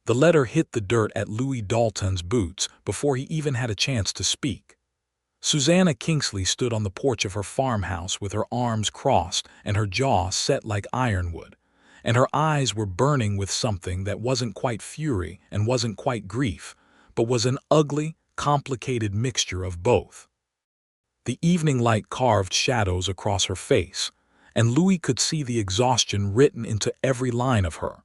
The letter hit the dirt at Louis Dalton's boots before he even had a chance to speak. Susanna Kingsley stood on the porch of her farmhouse with her arms crossed and her jaw set like ironwood, and her eyes were burning with something that wasn't quite fury and wasn't quite grief, but was an ugly, complicated mixture of both. The evening light carved shadows across her face, and Louis could see the exhaustion written into every line of her.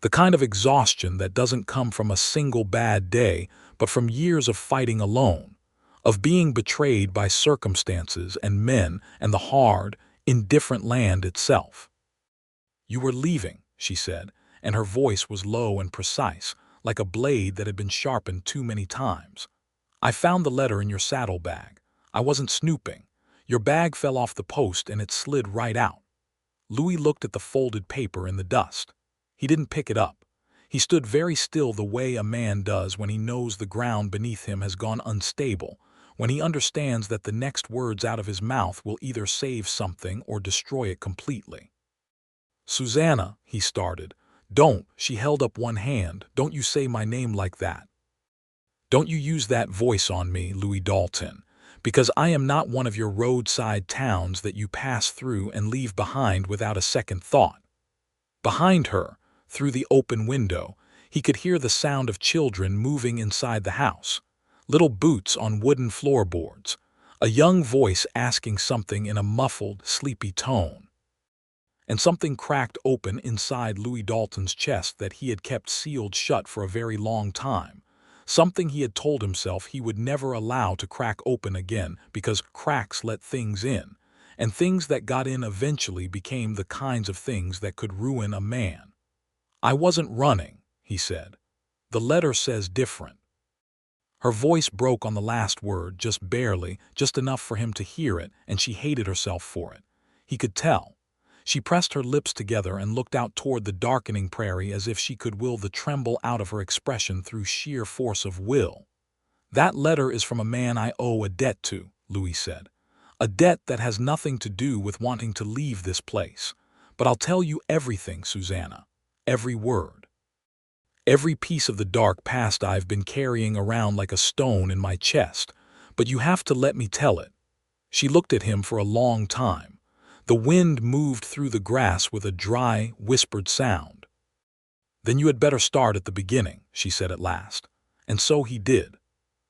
The kind of exhaustion that doesn't come from a single bad day, but from years of fighting alone, of being betrayed by circumstances and men and the hard, indifferent land itself. "You were leaving," she said, and her voice was low and precise, like a blade that had been sharpened too many times. "I found the letter in your saddlebag. I wasn't snooping. Your bag fell off the post and it slid right out." Louis looked at the folded paper in the dust. He didn't pick it up. He stood very still, the way a man does when he knows the ground beneath him has gone unstable, when he understands that the next words out of his mouth will either save something or destroy it completely. "Susanna," he started. "Don't," she held up one hand, "don't you say my name like that. Don't you use that voice on me, Louis Dalton, because I am not one of your roadside towns that you pass through and leave behind without a second thought." Behind her, through the open window, he could hear the sound of children moving inside the house, little boots on wooden floorboards, a young voice asking something in a muffled, sleepy tone. And something cracked open inside Louis Dalton's chest that he had kept sealed shut for a very long time, something he had told himself he would never allow to crack open again because cracks let things in, and things that got in eventually became the kinds of things that could ruin a man. "I wasn't running," he said. "The letter says different." Her voice broke on the last word, just barely, just enough for him to hear it, and she hated herself for it. He could tell. She pressed her lips together and looked out toward the darkening prairie as if she could will the tremble out of her expression through sheer force of will. "That letter is from a man I owe a debt to," Louis said. "A debt that has nothing to do with wanting to leave this place. But I'll tell you everything, Susanna. Every word. Every piece of the dark past I've been carrying around like a stone in my chest. But you have to let me tell it." She looked at him for a long time. The wind moved through the grass with a dry, whispered sound. "Then you had better start at the beginning," she said at last. And so he did.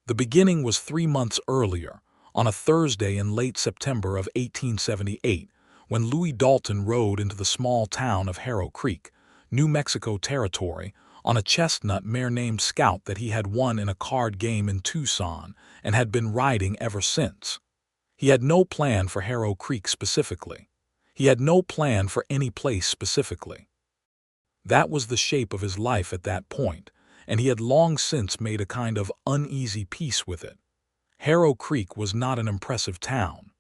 The beginning was 3 months earlier, on a Thursday in late September of 1878, when Louis Dalton rode into the small town of Harrow Creek, New Mexico Territory, on a chestnut mare named Scout that he had won in a card game in Tucson and had been riding ever since. He had no plan for Harrow Creek specifically. He had no plan for any place specifically. That was the shape of his life at that point, and he had long since made a kind of uneasy peace with it. Harrow Creek was not an impressive town.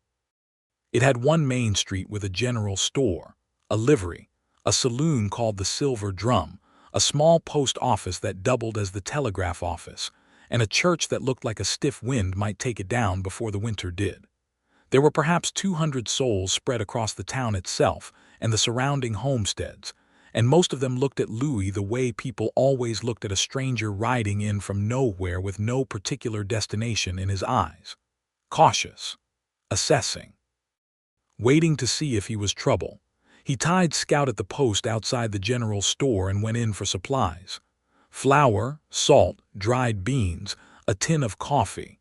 It had one main street with a general store, a livery, a saloon called the Silver Drum, a small post office that doubled as the telegraph office, and a church that looked like a stiff wind might take it down before the winter did. There were perhaps 200 souls spread across the town itself and the surrounding homesteads, and most of them looked at Louis the way people always looked at a stranger riding in from nowhere with no particular destination in his eyes. Cautious, assessing, waiting to see if he was trouble. He tied Scout at the post outside the general store and went in for supplies. Flour, salt, dried beans, a tin of coffee.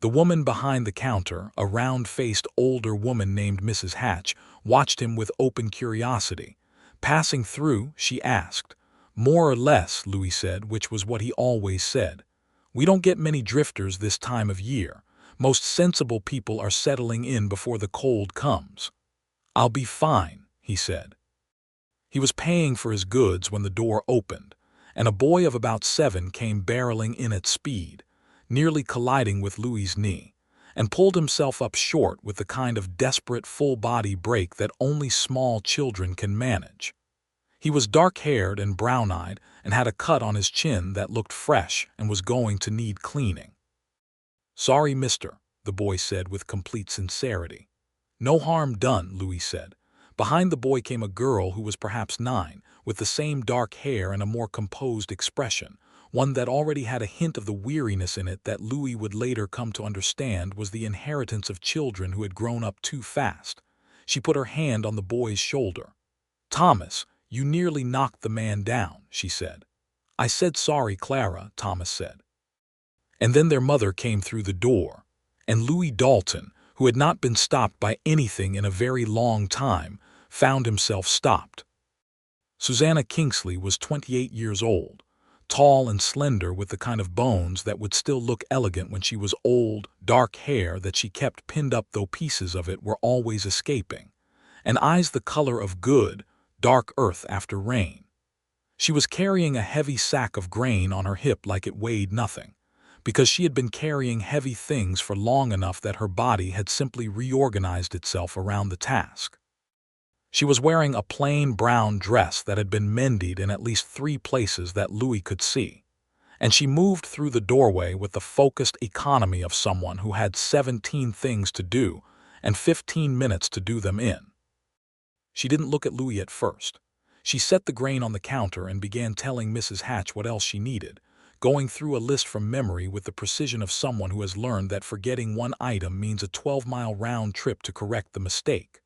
The woman behind the counter, a round-faced older woman named Mrs. Hatch, watched him with open curiosity. Passing through, she asked. "More or less," Louis said, which was what he always said. "We don't get many drifters this time of year. Most sensible people are settling in before the cold comes." "I'll be fine," he said. He was paying for his goods when the door opened, and a boy of about 7 came barreling in at speed, nearly colliding with Louis's knee, and pulled himself up short with the kind of desperate full-body brake that only small children can manage. He was dark-haired and brown-eyed and had a cut on his chin that looked fresh and was going to need cleaning. "Sorry, mister," the boy said with complete sincerity. "No harm done," Louis said. Behind the boy came a girl who was perhaps 9, with the same dark hair and a more composed expression, one that already had a hint of the weariness in it that Louis would later come to understand was the inheritance of children who had grown up too fast. She put her hand on the boy's shoulder. "Thomas, you nearly knocked the man down," she said. "I said sorry, Clara," Thomas said. And then their mother came through the door, and Louis Dalton, who had not been stopped by anything in a very long time, found himself stopped. Susanna Kingsley was 28 years old, tall and slender with the kind of bones that would still look elegant when she was old, dark hair that she kept pinned up though pieces of it were always escaping, and eyes the color of good, dark earth after rain. She was carrying a heavy sack of grain on her hip like it weighed nothing, because she had been carrying heavy things for long enough that her body had simply reorganized itself around the task. She was wearing a plain brown dress that had been mended in at least 3 places that Louis could see, and she moved through the doorway with the focused economy of someone who had 17 things to do and 15 minutes to do them in. She didn't look at Louis at first. She set the grain on the counter and began telling Mrs. Hatch what else she needed, going through a list from memory with the precision of someone who has learned that forgetting one item means a 12-mile round trip to correct the mistake.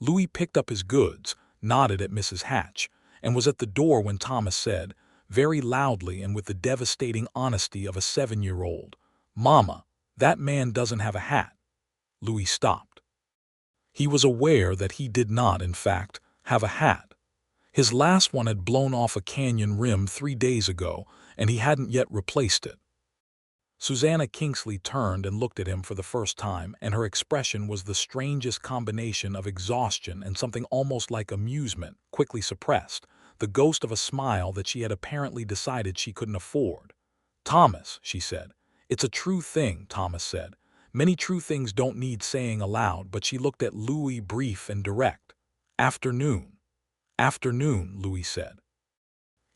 Louis picked up his goods, nodded at Mrs. Hatch, and was at the door when Thomas said, very loudly and with the devastating honesty of a 7-year-old, "Mama, that man doesn't have a hat." Louis stopped. He was aware that he did not, in fact, have a hat. His last one had blown off a canyon rim 3 days ago, and he hadn't yet replaced it. Susanna Kingsley turned and looked at him for the first time, and her expression was the strangest combination of exhaustion and something almost like amusement, quickly suppressed, the ghost of a smile that she had apparently decided she couldn't afford. "Thomas," she said. "It's a true thing," Thomas said. "Many true things don't need saying aloud," but she looked at Louis brief and direct. "Afternoon." "Afternoon," Louis said.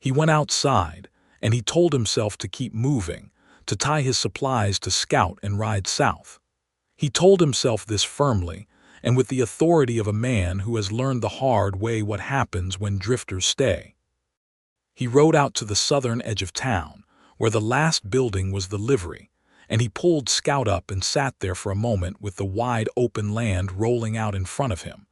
He went outside, and he told himself to keep moving, to tie his supplies to scout and ride south. He told himself this firmly, and with the authority of a man who has learned the hard way what happens when drifters stay. He rode out to the southern edge of town, where the last building was the livery, and he pulled Scout up and sat there for a moment with the wide open land rolling out in front of him.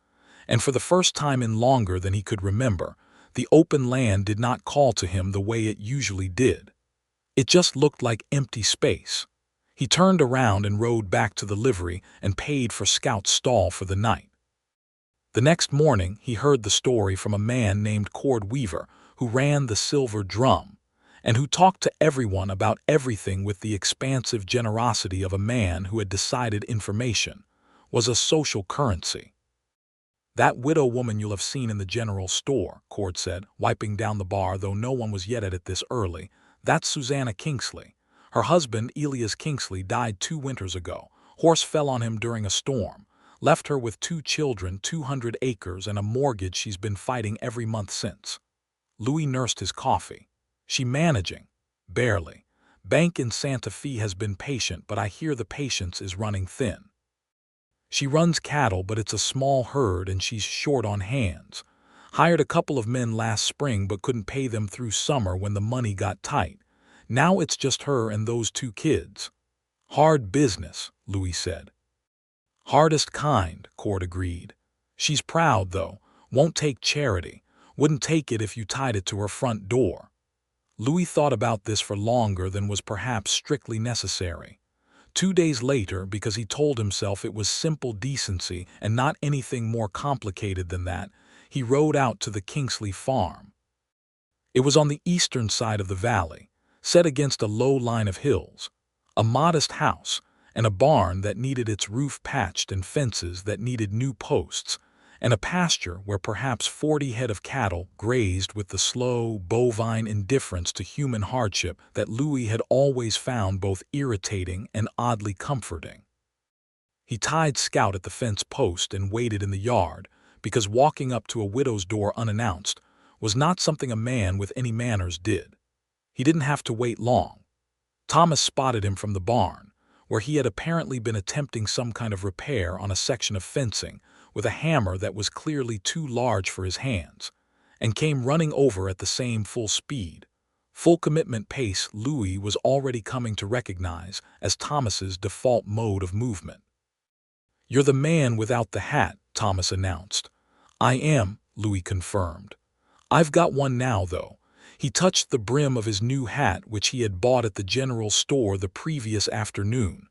And for the first time in longer than he could remember, the open land did not call to him the way it usually did. It just looked like empty space. He turned around and rode back to the livery and paid for Scout's stall for the night. The next morning he heard the story from a man named Cord Weaver, who ran the Silver Drum, and who talked to everyone about everything with the expansive generosity of a man who had decided information was a social currency. "That widow woman you'll have seen in the general store," Cord said, wiping down the bar, though no one was yet at it this early. "That's Susanna Kingsley. Her husband, Elias Kingsley, died 2 winters ago. Horse fell on him during a storm. Left her with 2 children, 200 acres, and a mortgage she's been fighting every month since." Louis nursed his coffee. "She managing?" "Barely. Bank in Santa Fe has been patient, but I hear the patience is running thin. She runs cattle, but it's a small herd and she's short on hands. Hired a couple of men last spring but couldn't pay them through summer when the money got tight. Now it's just her and those 2 kids. Hard business," Louis said. "Hardest kind," Cord agreed. "She's proud, though. Won't take charity. Wouldn't take it if you tied it to her front door." Louis thought about this for longer than was perhaps strictly necessary. 2 days later, because he told himself it was simple decency and not anything more complicated than that, he rode out to the Kingsley farm. It was on the eastern side of the valley, set against a low line of hills, a modest house, and a barn that needed its roof patched and fences that needed new posts, and a pasture where perhaps 40 head of cattle grazed with the slow, bovine indifference to human hardship that Louis had always found both irritating and oddly comforting. He tied Scout at the fence post and waited in the yard, because walking up to a widow's door unannounced was not something a man with any manners did. He didn't have to wait long. Thomas spotted him from the barn, where he had apparently been attempting some kind of repair on a section of fencing with a hammer that was clearly too large for his hands, and came running over at the same full speed. Full commitment pace Louis was already coming to recognize as Thomas's default mode of movement. "You're the man without the hat," Thomas announced. "I am," Louis confirmed. "I've got one now, though." He touched the brim of his new hat, which he had bought at the general store the previous afternoon.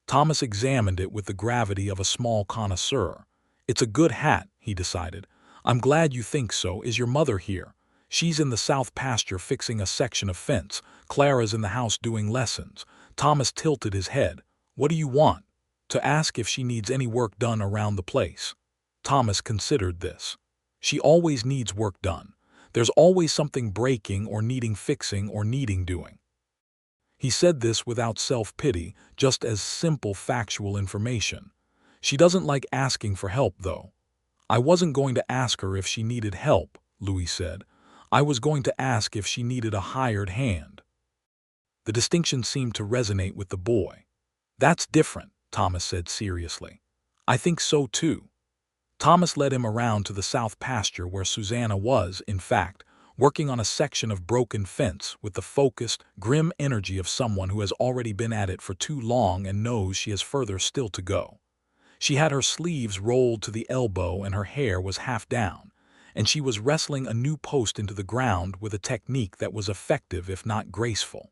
Thomas examined it with the gravity of a small connoisseur. "It's a good hat," he decided. "I'm glad you think so. Is your mother here?" "She's in the south pasture fixing a section of fence. Clara's in the house doing lessons." Thomas tilted his head. "What do you want?" "To ask if she needs any work done around the place." Thomas considered this. "She always needs work done. There's always something breaking or needing fixing or needing doing." He said this without self-pity, just as simple factual information. "She doesn't like asking for help, though." "I wasn't going to ask her if she needed help," Louis said. "I was going to ask if she needed a hired hand." The distinction seemed to resonate with the boy. "That's different," Thomas said seriously. "I think so, too." Thomas led him around to the south pasture where Susanna was, in fact, working on a section of broken fence with the focused, grim energy of someone who has already been at it for too long and knows she has further still to go. She had her sleeves rolled to the elbow and her hair was half down, and she was wrestling a new post into the ground with a technique that was effective if not graceful.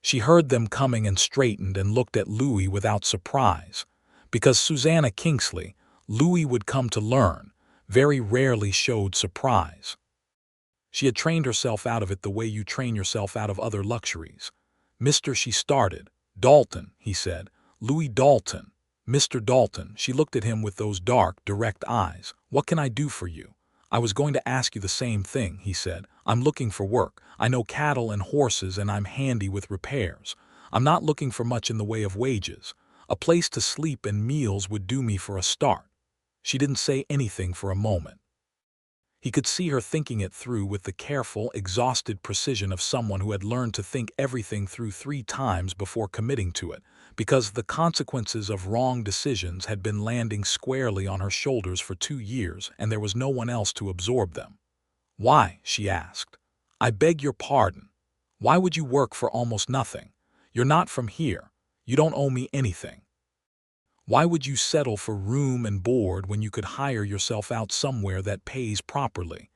She heard them coming and straightened and looked at Louis without surprise, because Susanna Kingsley, Louis would come to learn, very rarely showed surprise. She had trained herself out of it the way you train yourself out of other luxuries. "Mr. she started. "Dalton," he said. "Louis Dalton." "Mr. Dalton." She looked at him with those dark, direct eyes. "What can I do for you?" "I was going to ask you the same thing," he said. "I'm looking for work. I know cattle and horses and I'm handy with repairs. I'm not looking for much in the way of wages. A place to sleep and meals would do me for a start." She didn't say anything for a moment. He could see her thinking it through with the careful, exhausted precision of someone who had learned to think everything through 3 times before committing to it, because the consequences of wrong decisions had been landing squarely on her shoulders for 2 years and there was no one else to absorb them. "Why?" she asked. "I beg your pardon. Why would you work for almost nothing? You're not from here. You don't owe me anything. Why would you settle for room and board when you could hire yourself out somewhere that pays properly?"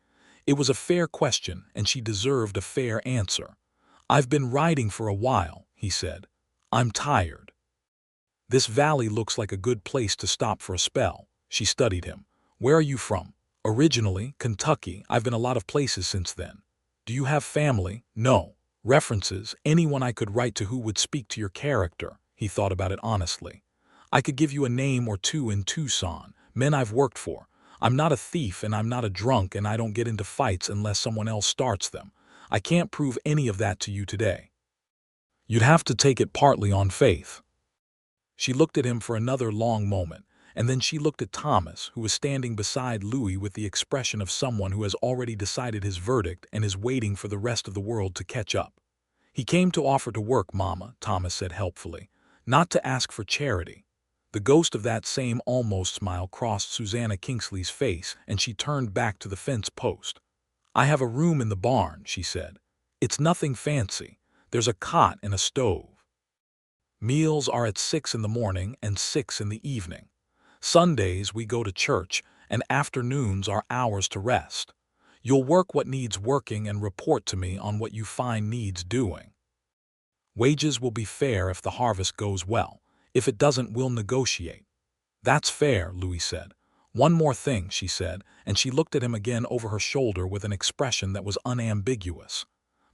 It was a fair question, and she deserved a fair answer. "I've been riding for a while," he said. "I'm tired." "This valley looks like a good place to stop for a spell." She studied him. "Where are you from?" "Originally, Kentucky. I've been a lot of places since then." "Do you have family?" "No." "References? Anyone I could write to who would speak to your character?" He thought about it honestly. "I could give you a name or two in Tucson, men I've worked for. I'm not a thief and I'm not a drunk and I don't get into fights unless someone else starts them. I can't prove any of that to you today. You'd have to take it partly on faith." She looked at him for another long moment, and then she looked at Thomas, who was standing beside Louis with the expression of someone who has already decided his verdict and is waiting for the rest of the world to catch up. "He came to offer to work, Mama," Thomas said helpfully, "not to ask for charity." The ghost of that same almost smile crossed Susanna Kingsley's face, and she turned back to the fence post. "I have a room in the barn," she said. "It's nothing fancy. There's a cot and a stove. Meals are at 6 in the morning and 6 in the evening. Sundays we go to church, and afternoons are hours to rest. You'll work what needs working and report to me on what you find needs doing. Wages will be fair if the harvest goes well. If it doesn't, we'll negotiate." "That's fair," Louis said. "One more thing," she said, and she looked at him again over her shoulder with an expression that was unambiguous.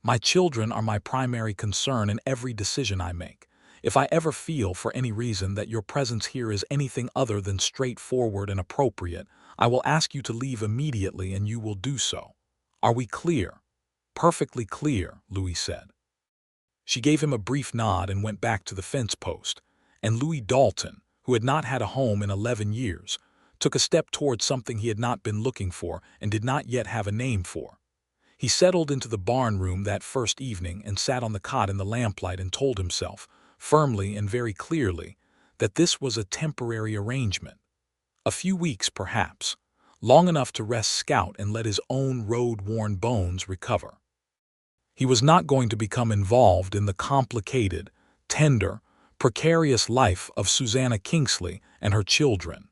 "My children are my primary concern in every decision I make. If I ever feel, for any reason, that your presence here is anything other than straightforward and appropriate, I will ask you to leave immediately and you will do so. Are we clear?" "Perfectly clear," Louis said. She gave him a brief nod and went back to the fence post, and Louis Dalton, who had not had a home in 11 years, took a step toward something he had not been looking for and did not yet have a name for. He settled into the barn room that first evening and sat on the cot in the lamplight and told himself, firmly and very clearly, that this was a temporary arrangement. A few weeks, perhaps. long enough to rest Scout and let his own road-worn bones recover. He was not going to become involved in the complicated, tender, precarious life of Susanna Kingsley and her children.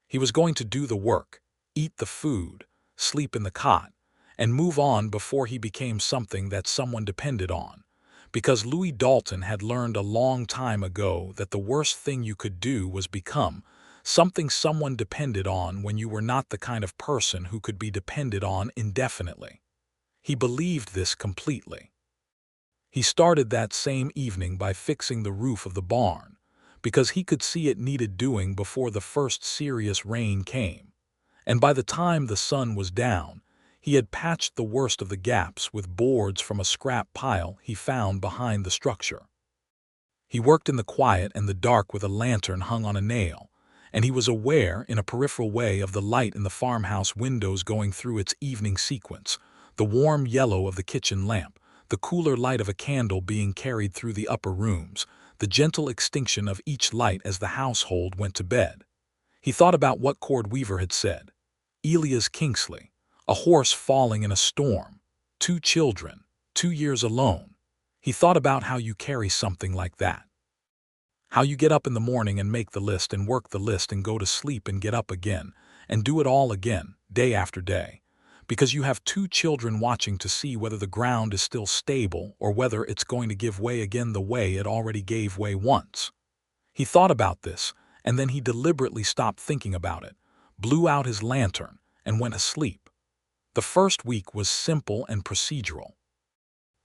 He was going to do the work, eat the food, sleep in the cot, and move on before he became something that someone depended on, because Louis Dalton had learned a long time ago that the worst thing you could do was become something someone depended on when you were not the kind of person who could be depended on indefinitely. He believed this completely. He started that same evening by fixing the roof of the barn, because he could see it needed doing before the first serious rain came, and by the time the sun was down, he had patched the worst of the gaps with boards from a scrap pile he found behind the structure. He worked in the quiet and the dark with a lantern hung on a nail, and he was aware in a peripheral way of the light in the farmhouse windows going through its evening sequence, the warm yellow of the kitchen lamp, the cooler light of a candle being carried through the upper rooms, the gentle extinction of each light as the household went to bed. He thought about what Cord Weaver had said. Elias Kingsley, a horse falling in a storm, 2 children, 2 years alone. He thought about how you carry something like that. How you get up in the morning and make the list and work the list and go to sleep and get up again and do it all again, day after day, because you have 2 children watching to see whether the ground is still stable or whether it's going to give way again the way it already gave way once. He thought about this, and then he deliberately stopped thinking about it, blew out his lantern, and went asleep. The first week was simple and procedural.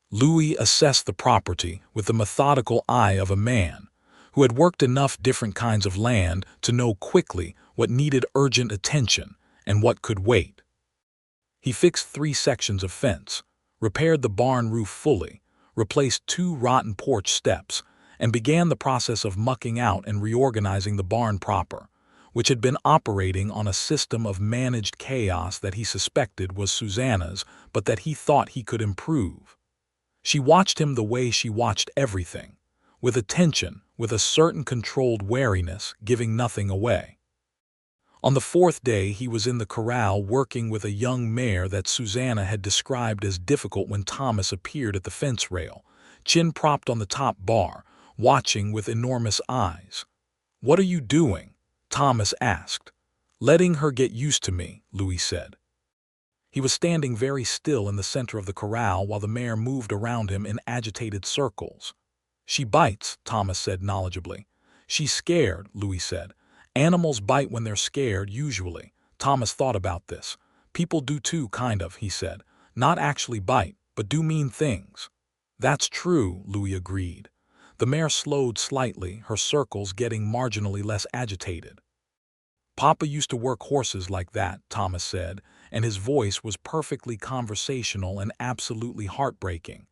Louis assessed the property with the methodical eye of a man who had worked enough different kinds of land to know quickly what needed urgent attention and what could wait. He fixed 3 sections of fence, repaired the barn roof fully, replaced 2 rotten porch steps, and began the process of mucking out and reorganizing the barn proper, which had been operating on a system of managed chaos that he suspected was Susanna's, but that he thought he could improve. She watched him the way she watched everything, with attention, with a certain controlled wariness, giving nothing away. On the 4th day he was in the corral working with a young mare that Susanna had described as difficult when Thomas appeared at the fence rail, chin propped on the top bar, watching with enormous eyes. "What are you doing?" Thomas asked. "Letting her get used to me," Louis said. He was standing very still in the center of the corral while the mare moved around him in agitated circles. "She bites," Thomas said knowledgeably. "She's scared," Louis said. "Animals bite when they're scared, usually." Thomas thought about this. "People do too, kind of," he said. "Not actually bite, but do mean things." "That's true," Louis agreed. The mare slowed slightly, her circles getting marginally less agitated. "Papa used to work horses like that," Thomas said, and his voice was perfectly conversational and absolutely heartbreaking.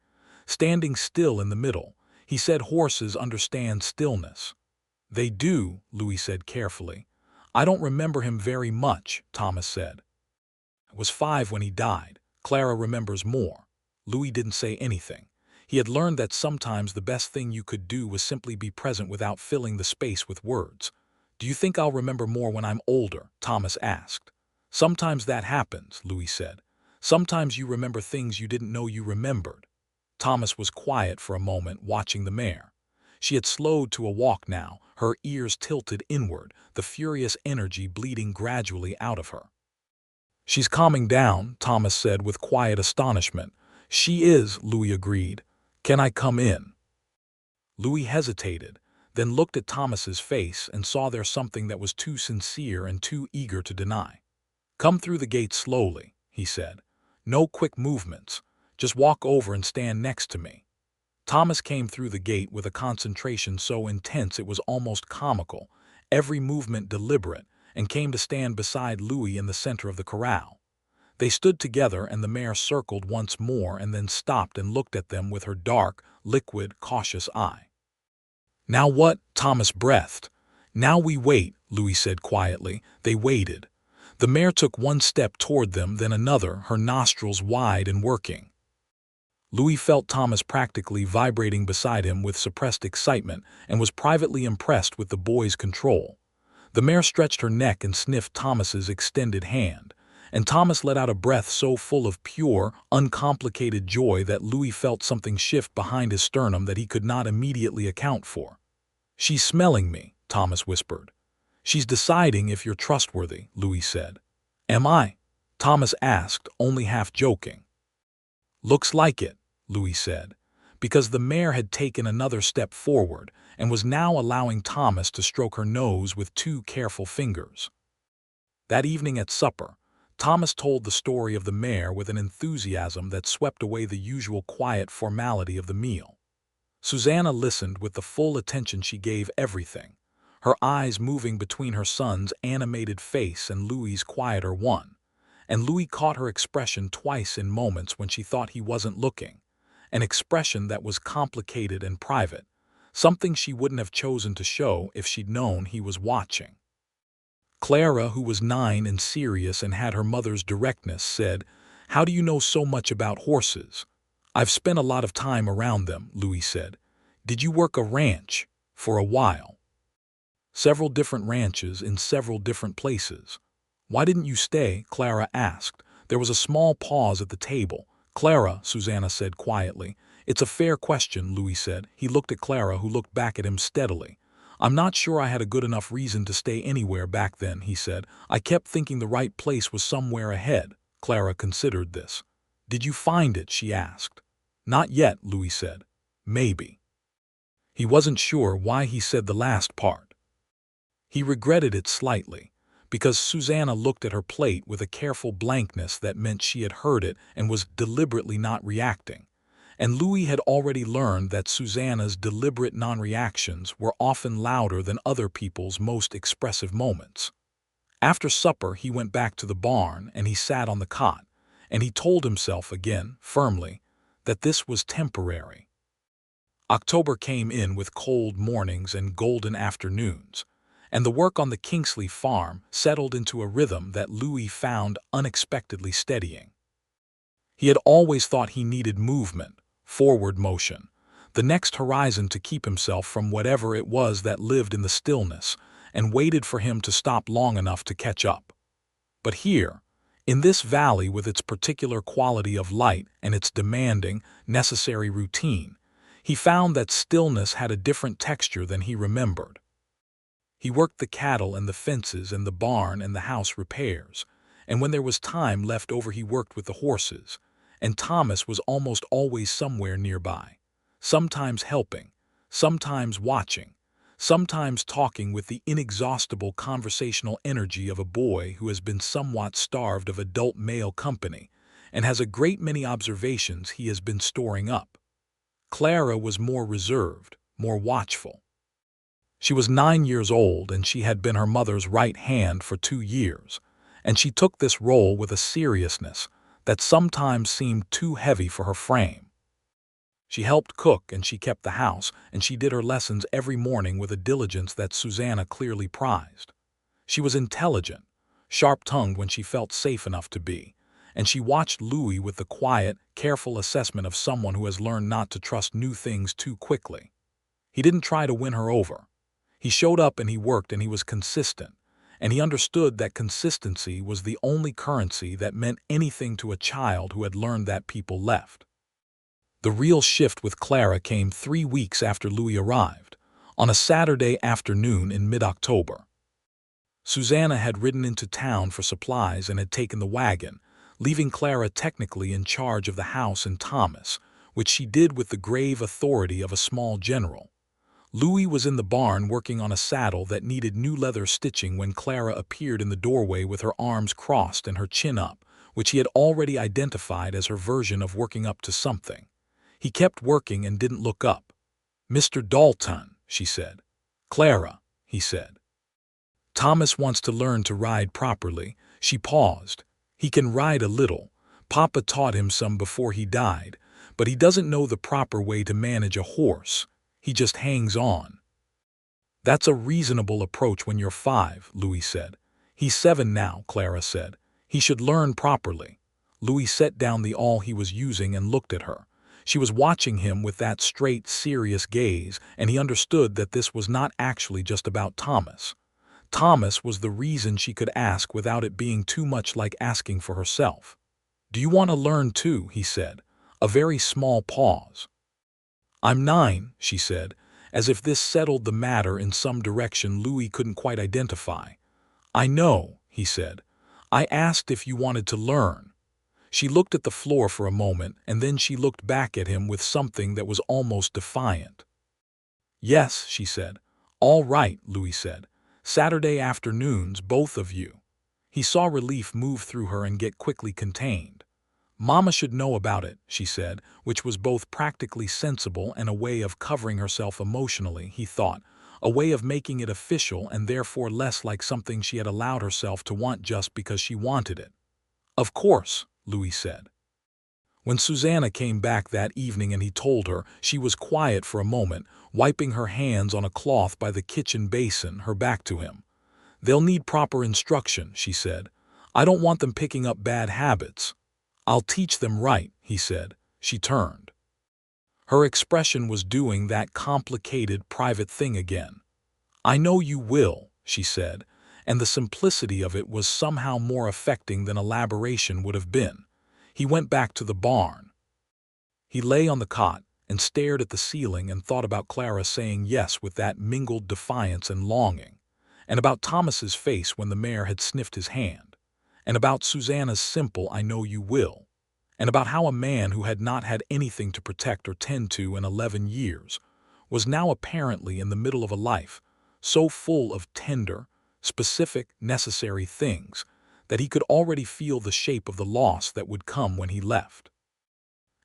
Standing still in the middle, he said horses understand stillness. "They do," Louis said carefully. "I don't remember him very much," Thomas said. "I was 5 when he died. Clara remembers more." Louis didn't say anything. He had learned that sometimes the best thing you could do was simply be present without filling the space with words. "Do you think I'll remember more when I'm older?" Thomas asked. "Sometimes that happens," Louis said. "Sometimes you remember things you didn't know you remembered." Thomas was quiet for a moment, watching the mare. She had slowed to a walk now, her ears tilted inward, the furious energy bleeding gradually out of her. "She's calming down," Thomas said with quiet astonishment. "She is," Louis agreed. "Can I come in?" Louis hesitated, then looked at Thomas's face and saw there something that was too sincere and too eager to deny. "Come through the gate slowly," he said. "No quick movements. Just walk over and stand next to me." Thomas came through the gate with a concentration so intense it was almost comical, every movement deliberate, and came to stand beside Louis in the center of the corral. They stood together and the mare circled once more and then stopped and looked at them with her dark, liquid, cautious eye. "Now what?" Thomas breathed. "Now we wait," Louis said quietly. They waited. The mare took 1 step toward them, then another, her nostrils wide and working. Louis felt Thomas practically vibrating beside him with suppressed excitement and was privately impressed with the boy's control. The mare stretched her neck and sniffed Thomas's extended hand, and Thomas let out a breath so full of pure, uncomplicated joy that Louis felt something shift behind his sternum that he could not immediately account for. "She's smelling me," Thomas whispered. "She's deciding if you're trustworthy," Louis said. "Am I?" Thomas asked, only half joking. "Looks like it," Louis said, because the mare had taken another step forward and was now allowing Thomas to stroke her nose with 2 careful fingers. That evening at supper, Thomas told the story of the mare with an enthusiasm that swept away the usual quiet formality of the meal. Susanna listened with the full attention she gave everything, her eyes moving between her son's animated face and Louis's quieter one, and Louis caught her expression twice in moments when she thought he wasn't looking, an expression that was complicated and private, something she wouldn't have chosen to show if she'd known he was watching. Clara, who was 9 and serious and had her mother's directness, said, "How do you know so much about horses?" "I've spent a lot of time around them," Louis said. "Did you work a ranch?" "For a while." "Several different ranches in several different places." "Why didn't you stay?" Clara asked. There was a small pause at the table. "Clara," Susanna said quietly. "It's a fair question," Louis said. He looked at Clara, who looked back at him steadily. "I'm not sure I had a good enough reason to stay anywhere back then," he said. "I kept thinking the right place was somewhere ahead." Clara considered this. "Did you find it?" she asked. "Not yet," Louis said. "Maybe." He wasn't sure why he said the last part. He regretted it slightly, because Susanna looked at her plate with a careful blankness that meant she had heard it and was deliberately not reacting. And Louis had already learned that Susanna's deliberate non-reactions were often louder than other people's most expressive moments. After supper, he went back to the barn and he sat on the cot, and he told himself again, firmly, that this was temporary. October came in with cold mornings and golden afternoons, and the work on the Kingsley farm settled into a rhythm that Louis found unexpectedly steadying. He had always thought he needed movement, forward motion, the next horizon to keep himself from whatever it was that lived in the stillness and waited for him to stop long enough to catch up. But here, in this valley with its particular quality of light and its demanding, necessary routine, he found that stillness had a different texture than he remembered. He worked the cattle and the fences and the barn and the house repairs, and when there was time left over he worked with the horses, and Thomas was almost always somewhere nearby, sometimes helping, sometimes watching, sometimes talking with the inexhaustible conversational energy of a boy who has been somewhat starved of adult male company and has a great many observations he has been storing up. Clara was more reserved, more watchful. She was 9 years old and she had been her mother's right hand for 2 years, and she took this role with a seriousness that sometimes seemed too heavy for her frame. She helped cook and she kept the house, and she did her lessons every morning with a diligence that Susanna clearly prized. She was intelligent, sharp-tongued when she felt safe enough to be, and she watched Louis with the quiet, careful assessment of someone who has learned not to trust new things too quickly. He didn't try to win her over. He showed up and he worked and he was consistent, and he understood that consistency was the only currency that meant anything to a child who had learned that people left. The real shift with Clara came 3 weeks after Louis arrived, on a Saturday afternoon in mid-October. Susanna had ridden into town for supplies and had taken the wagon, leaving Clara technically in charge of the house and Thomas, which she did with the grave authority of a small general. Louis was in the barn working on a saddle that needed new leather stitching when Clara appeared in the doorway with her arms crossed and her chin up, which he had already identified as her version of working up to something. He kept working and didn't look up. "Mr. Dalton," she said. "Clara," he said. "Thomas wants to learn to ride properly." She paused. "He can ride a little. Papa taught him some before he died, but he doesn't know the proper way to manage a horse. He just hangs on." "That's a reasonable approach when you're 5, Louis said. "He's 7 now," Clara said. "He should learn properly." Louis set down the awl he was using and looked at her. She was watching him with that straight, serious gaze, and he understood that this was not actually just about Thomas. Thomas was the reason she could ask without it being too much like asking for herself. "Do you want to learn too?" he said, a very small pause. "I'm 9, she said, as if this settled the matter in some direction Louis couldn't quite identify. "I know," he said. "I asked if you wanted to learn." She looked at the floor for a moment, and then she looked back at him with something that was almost defiant. "Yes," she said. "All right," Louis said. "Saturday afternoons, both of you." He saw relief move through her and get quickly contained. "Mama should know about it," she said, which was both practically sensible and a way of covering herself emotionally, he thought, a way of making it official and therefore less like something she had allowed herself to want just because she wanted it. "Of course," Louis said. When Susanna came back that evening and he told her, she was quiet for a moment, wiping her hands on a cloth by the kitchen basin, her back to him. "They'll need proper instruction," she said. "I don't want them picking up bad habits." "I'll teach them right," he said. She turned. Her expression was doing that complicated, private thing again. "I know you will," she said, and the simplicity of it was somehow more affecting than elaboration would have been. He went back to the barn. He lay on the cot and stared at the ceiling and thought about Clara saying yes with that mingled defiance and longing, and about Thomas's face when the mayor had sniffed his hand, and about Susanna's simple "I know you will," and about how a man who had not had anything to protect or tend to in 11 years was now apparently in the middle of a life so full of tender, specific, necessary things that he could already feel the shape of the loss that would come when he left.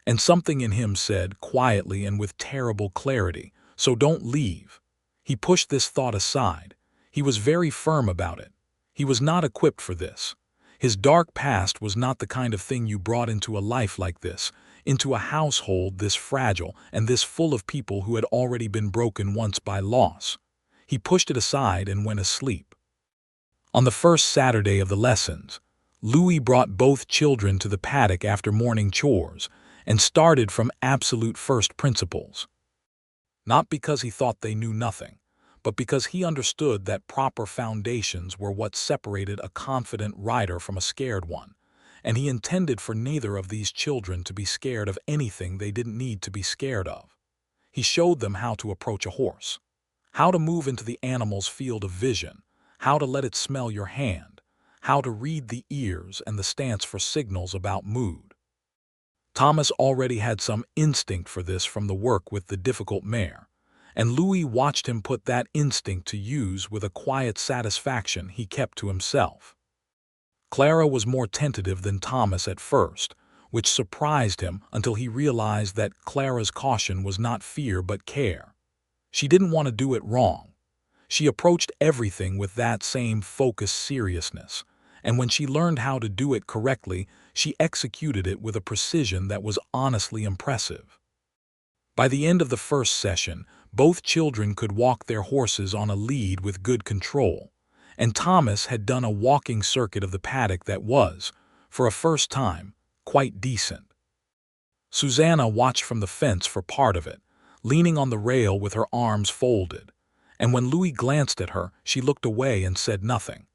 And something in him said, quietly and with terrible clarity, "So don't leave." He pushed this thought aside. He was very firm about it. He was not equipped for this. His dark past was not the kind of thing you brought into a life like this, into a household this fragile and this full of people who had already been broken once by loss. He pushed it aside and went asleep. On the first Saturday of the lessons, Louis brought both children to the paddock after morning chores and started from absolute first principles. Not because he thought they knew nothing, but because he understood that proper foundations were what separated a confident rider from a scared one, and he intended for neither of these children to be scared of anything they didn't need to be scared of. He showed them how to approach a horse, how to move into the animal's field of vision, how to let it smell your hand, how to read the ears and the stance for signals about mood. Thomas already had some instinct for this from the work with the difficult mare, and Louis watched him put that instinct to use with a quiet satisfaction he kept to himself. Clara was more tentative than Thomas at first, which surprised him until he realized that Clara's caution was not fear but care. She didn't want to do it wrong. She approached everything with that same focused seriousness, and when she learned how to do it correctly, she executed it with a precision that was honestly impressive. By the end of the first session, both children could walk their horses on a lead with good control, and Thomas had done a walking circuit of the paddock that was, for a first time, quite decent. Susanna watched from the fence for part of it, leaning on the rail with her arms folded, and when Louis glanced at her, she looked away and said nothing.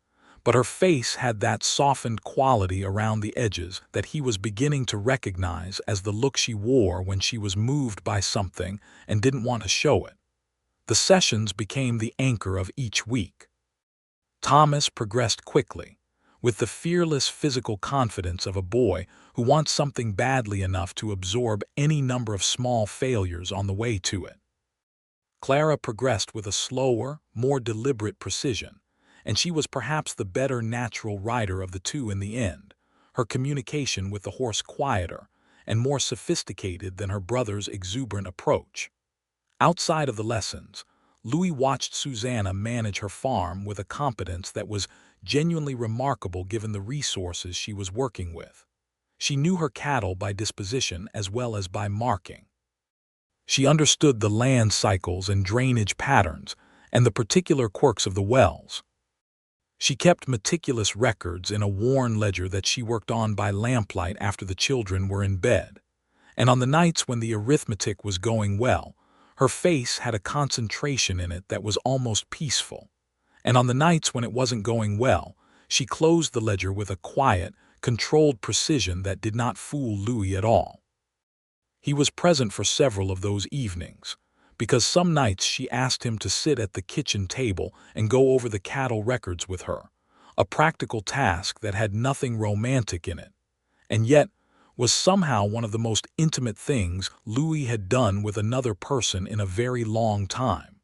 But her face had that softened quality around the edges that he was beginning to recognize as the look she wore when she was moved by something and didn't want to show it. The sessions became the anchor of each week. Thomas progressed quickly, with the fearless physical confidence of a boy who wants something badly enough to absorb any number of small failures on the way to it. Clara progressed with a slower, more deliberate precision, and she was perhaps the better natural rider of the two in the end, her communication with the horse quieter and more sophisticated than her brother's exuberant approach. Outside of the lessons, Louis watched Susanna manage her farm with a competence that was genuinely remarkable given the resources she was working with. She knew her cattle by disposition as well as by marking. She understood the land cycles and drainage patterns and the particular quirks of the wells. She kept meticulous records in a worn ledger that she worked on by lamplight after the children were in bed, and on the nights when the arithmetic was going well, her face had a concentration in it that was almost peaceful, And on the nights when it wasn't going well, she closed the ledger with a quiet, controlled precision that did not fool Louis at all. He was present for several of those evenings, because some nights she asked him to sit at the kitchen table and go over the cattle records with her, a practical task that had nothing romantic in it, and yet was somehow one of the most intimate things Louis had done with another person in a very long time.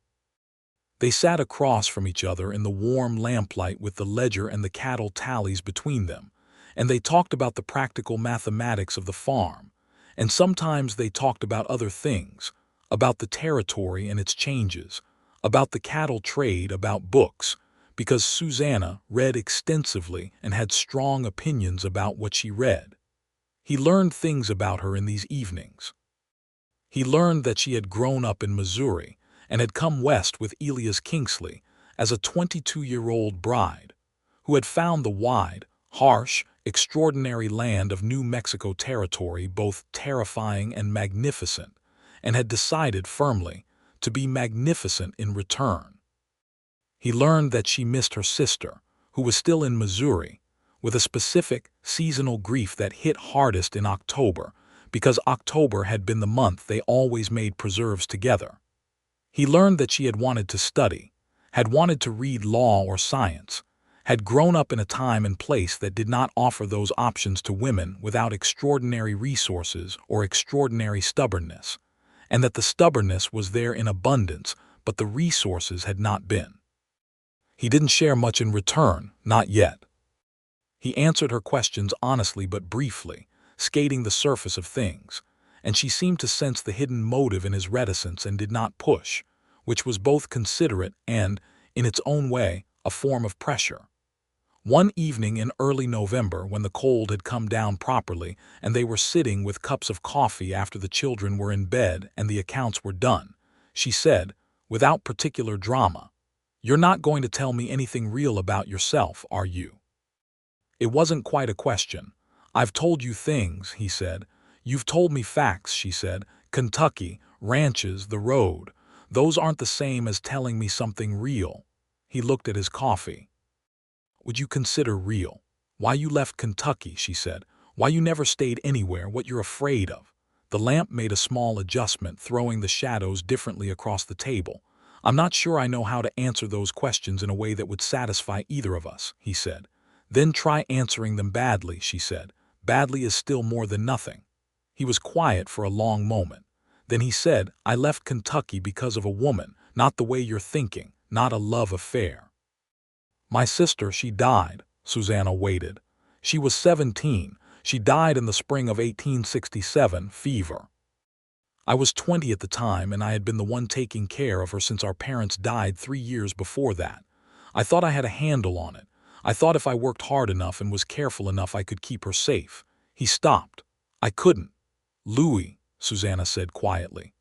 They sat across from each other in the warm lamplight with the ledger and the cattle tallies between them, and they talked about the practical mathematics of the farm, and sometimes they talked about other things, about the territory and its changes, about the cattle trade, about books, because Susanna read extensively and had strong opinions about what she read. He learned things about her in these evenings. He learned that she had grown up in Missouri and had come west with Louis Kingsley as a 22-year-old bride, who had found the wide, harsh, extraordinary land of New Mexico Territory both terrifying and magnificent, and had decided firmly to be magnificent in return. He learned that she missed her sister, who was still in Missouri, with a specific seasonal grief that hit hardest in October, because October had been the month they always made preserves together. He learned that she had wanted to study, had wanted to read law or science, had grown up in a time and place that did not offer those options to women without extraordinary resources or extraordinary stubbornness, and that the stubbornness was there in abundance, but the resources had not been. He didn't share much in return, not yet. He answered her questions honestly but briefly, skating the surface of things, and she seemed to sense the hidden motive in his reticence and did not push, which was both considerate and, in its own way, a form of pressure. One evening in early November, when the cold had come down properly and they were sitting with cups of coffee after the children were in bed and the accounts were done, she said, without particular drama, "You're not going to tell me anything real about yourself, are you?" It wasn't quite a question. "I've told you things," he said. "You've told me facts," she said. "Kentucky, ranches, the road. Those aren't the same as telling me something real." He looked at his coffee. "Would you consider real? Why you left Kentucky," she said. "Why you never stayed anywhere, what you're afraid of." The lamp made a small adjustment, throwing the shadows differently across the table. "I'm not sure I know how to answer those questions in a way that would satisfy either of us," he said. "Then try answering them badly," she said. "Badly is still more than nothing." He was quiet for a long moment. Then he said, "I left Kentucky because of a woman, not the way you're thinking, not a love affair. My sister, she died." Susanna waited. "She was 17. She died in the spring of 1867, fever. I was 20 at the time, and I had been the one taking care of her since our parents died 3 years before that. I thought I had a handle on it. I thought if I worked hard enough and was careful enough I could keep her safe." He stopped. "I couldn't, Louis," Susanna said quietly.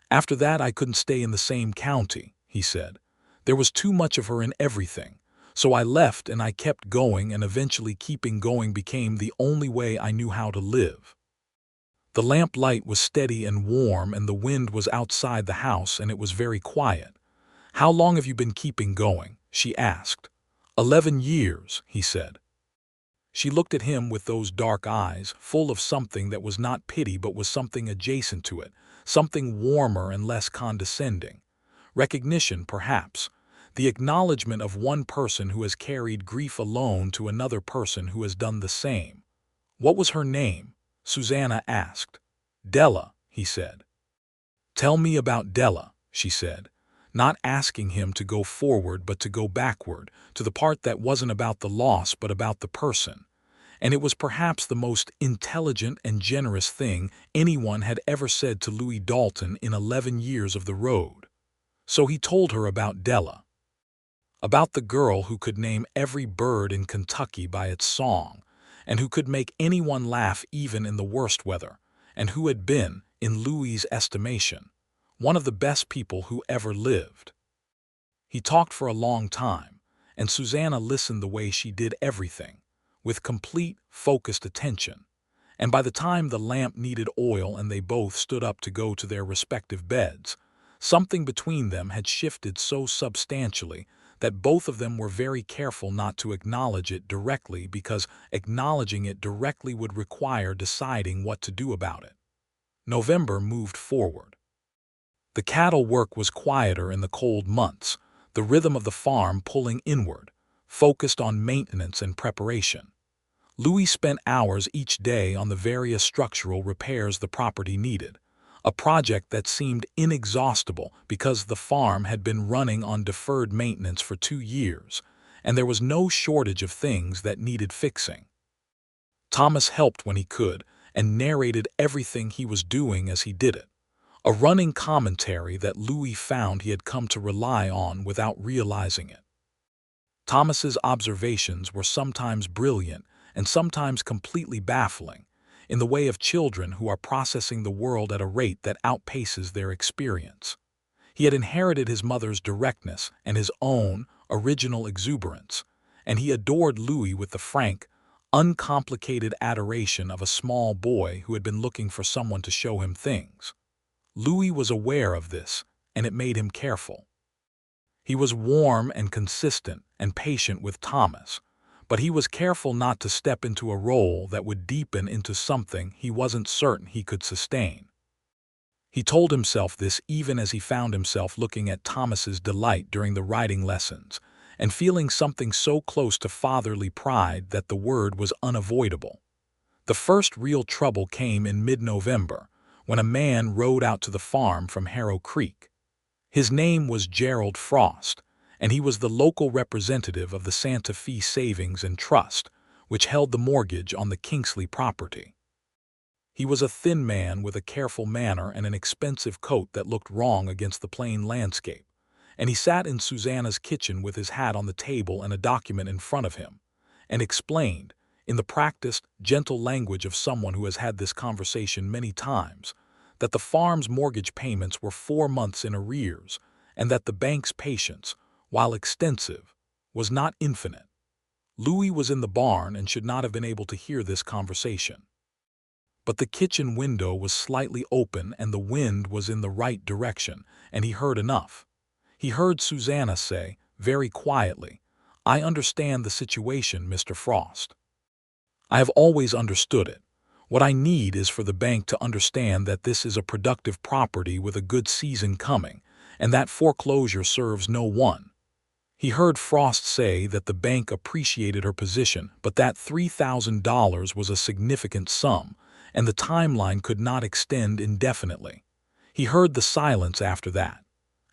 "After that I couldn't stay in the same county," he said. "There was too much of her in everything. So I left and I kept going, and eventually keeping going became the only way I knew how to live." The lamp light was steady and warm, and the wind was outside the house, and it was very quiet. "How long have you been keeping going?" she asked. 11 years, he said. She looked at him with those dark eyes, full of something that was not pity but was something adjacent to it, something warmer and less condescending. Recognition, perhaps. The acknowledgement of one person who has carried grief alone to another person who has done the same. "What was her name?" Susanna asked. "Della," he said. "Tell me about Della," she said, not asking him to go forward but to go backward, to the part that wasn't about the loss but about the person. And it was perhaps the most intelligent and generous thing anyone had ever said to Louis Dalton in 11 years of the road. So he told her about Della. About the girl who could name every bird in Kentucky by its song, and who could make anyone laugh even in the worst weather, and who had been, in Louis's estimation, one of the best people who ever lived. He talked for a long time, and Susanna listened the way she did everything, with complete, focused attention, and by the time the lamp needed oil and they both stood up to go to their respective beds, something between them had shifted so substantially that both of them were very careful not to acknowledge it directly because acknowledging it directly would require deciding what to do about it. November moved forward. The cattle work was quieter in the cold months, the rhythm of the farm pulling inward, focused on maintenance and preparation. Louis spent hours each day on the various structural repairs the property needed, a project that seemed inexhaustible because the farm had been running on deferred maintenance for 2 years, and there was no shortage of things that needed fixing. Thomas helped when he could and narrated everything he was doing as he did it, a running commentary that Louis found he had come to rely on without realizing it. Thomas's observations were sometimes brilliant and sometimes completely baffling, in the way of children who are processing the world at a rate that outpaces their experience. He had inherited his mother's directness and his own original exuberance, and he adored Louis with the frank, uncomplicated adoration of a small boy who had been looking for someone to show him things. Louis was aware of this, and it made him careful. He was warm and consistent and patient with Thomas, but he was careful not to step into a role that would deepen into something he wasn't certain he could sustain. He told himself this even as he found himself looking at Thomas's delight during the writing lessons and feeling something so close to fatherly pride that the word was unavoidable. The first real trouble came in mid-November, when a man rode out to the farm from Harrow Creek. His name was Gerald Frost, and he was the local representative of the Santa Fe Savings and Trust, which held the mortgage on the Kingsley property. He was a thin man with a careful manner and an expensive coat that looked wrong against the plain landscape, and he sat in Susanna's kitchen with his hat on the table and a document in front of him, and explained, in the practiced, gentle language of someone who has had this conversation many times, that the farm's mortgage payments were 4 months in arrears, and that the bank's patience, while extensive, was not infinite. Louis was in the barn and should not have been able to hear this conversation. But the kitchen window was slightly open and the wind was in the right direction, and he heard enough. He heard Susanna say, very quietly, "I understand the situation, Mr. Frost. I have always understood it. What I need is for the bank to understand that this is a productive property with a good season coming, and that foreclosure serves no one." He heard Frost say that the bank appreciated her position, but that $3,000 was a significant sum, and the timeline could not extend indefinitely. He heard the silence after that.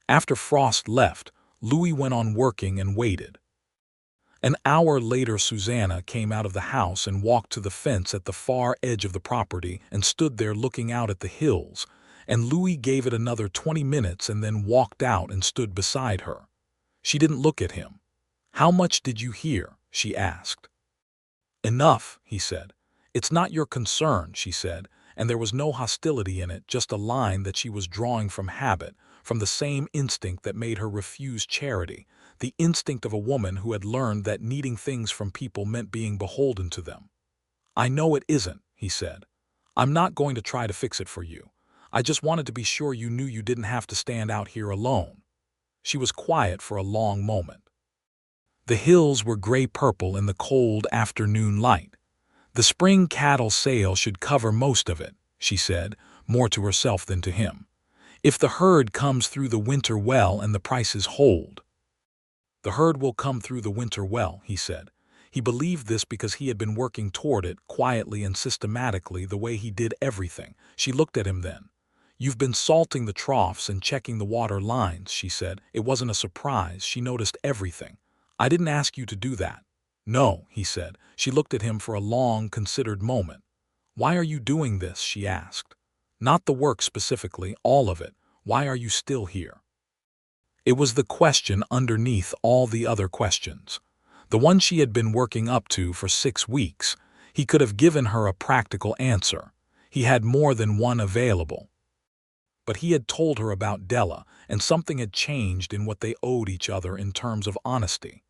After Frost left, Louis went on working and waited. An hour later, Susanna came out of the house and walked to the fence at the far edge of the property and stood there looking out at the hills, and Louis gave it another 20 minutes and then walked out and stood beside her. She didn't look at him. "How much did you hear?" she asked. "Enough," he said. "It's not your concern," she said, and there was no hostility in it, just a line that she was drawing from habit, from the same instinct that made her refuse charity, the instinct of a woman who had learned that needing things from people meant being beholden to them. "I know it isn't," he said. "I'm not going to try to fix it for you. I just wanted to be sure you knew you didn't have to stand out here alone." She was quiet for a long moment. The hills were gray-purple in the cold afternoon light. "The spring cattle sale should cover most of it," she said, more to herself than to him. "If the herd comes through the winter well and the prices hold." "The herd will come through the winter well," he said. He believed this because he had been working toward it quietly and systematically the way he did everything. She looked at him then. "You've been salting the troughs and checking the water lines," she said. It wasn't a surprise. She noticed everything. "I didn't ask you to do that." "No," he said. She looked at him for a long, considered moment. "Why are you doing this?" she asked. "Not the work specifically, all of it. Why are you still here?" It was the question underneath all the other questions. The one she had been working up to for 6 weeks. He could have given her a practical answer. He had more than one available. But he had told her about Della, and something had changed in what they owed each other in terms of honesty.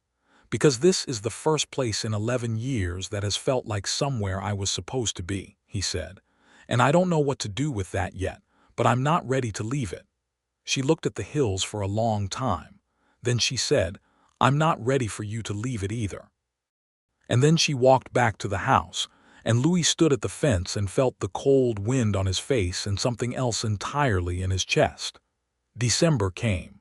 "Because this is the first place in 11 years that has felt like somewhere I was supposed to be," he said. "And I don't know what to do with that yet, but I'm not ready to leave it." She looked at the hills for a long time. Then she said, I'm not ready for you to leave it either." And then she walked back to the house, and Louis stood at the fence and felt the cold wind on his face and something else entirely in his chest. December came.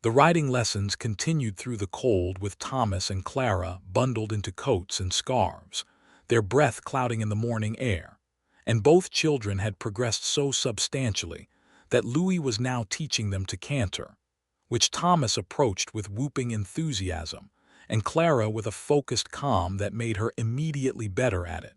The riding lessons continued through the cold with Thomas and Clara bundled into coats and scarves, their breath clouding in the morning air. And both children had progressed so substantially that Louis was now teaching them to canter, which Thomas approached with whooping enthusiasm, and Clara with a focused calm that made her immediately better at it.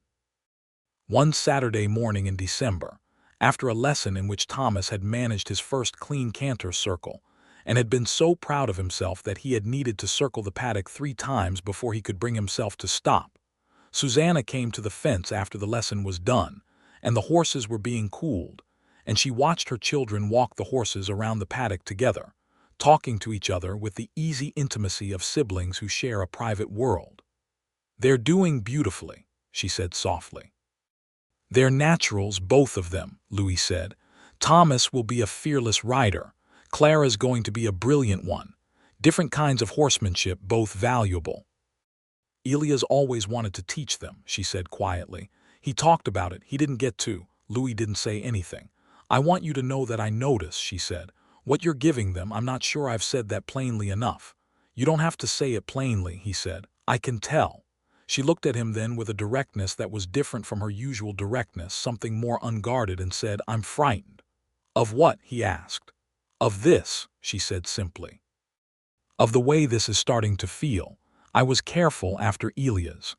One Saturday morning in December, after a lesson in which Thomas had managed his first clean canter circle, and had been so proud of himself that he had needed to circle the paddock 3 times before he could bring himself to stop, Susanna came to the fence after the lesson was done, and the horses were being cooled, and she watched her children walk the horses around the paddock together, talking to each other with the easy intimacy of siblings who share a private world. "They're doing beautifully," she said softly. "They're naturals, both of them," Louis said. "Thomas will be a fearless rider. Clara's going to be a brilliant one. Different kinds of horsemanship, both valuable." "Elia's always wanted to teach them," she said quietly. "He talked about it. He didn't get to." Louis didn't say anything. "I want you to know that I notice," she said. "What you're giving them, I'm not sure I've said that plainly enough." "You don't have to say it plainly," he said. "I can tell." She looked at him then with a directness that was different from her usual directness, something more unguarded, and said, "I'm frightened." "Of what?" he asked. "Of this," she said simply. "Of the way this is starting to feel. I was careful after Elia's.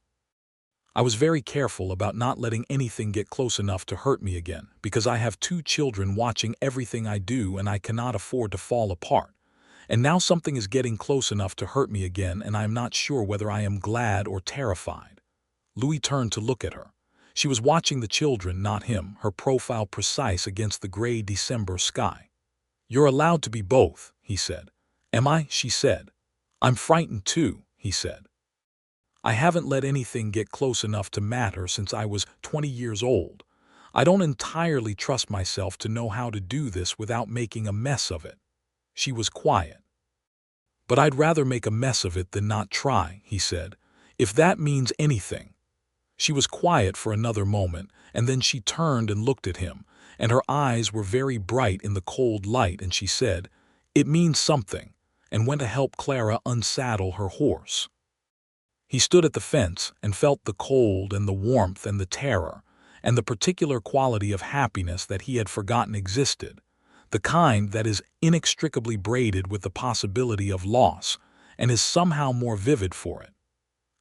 I was very careful about not letting anything get close enough to hurt me again, because I have 2 children watching everything I do and I cannot afford to fall apart. And now something is getting close enough to hurt me again, and I am not sure whether I am glad or terrified." Louis turned to look at her. She was watching the children, not him, her profile precise against the gray December sky. "You're allowed to be both," he said. "Am I?" she said. "I'm frightened too," he said. "I haven't let anything get close enough to matter since I was 20 years old. I don't entirely trust myself to know how to do this without making a mess of it." She was quiet. "But I'd rather make a mess of it than not try," he said, "if that means anything." She was quiet for another moment, and then she turned and looked at him, and her eyes were very bright in the cold light, and she said, "It means something," and went to help Clara unsaddle her horse. He stood at the fence and felt the cold and the warmth and the terror, and the particular quality of happiness that he had forgotten existed, the kind that is inextricably braided with the possibility of loss, and is somehow more vivid for it.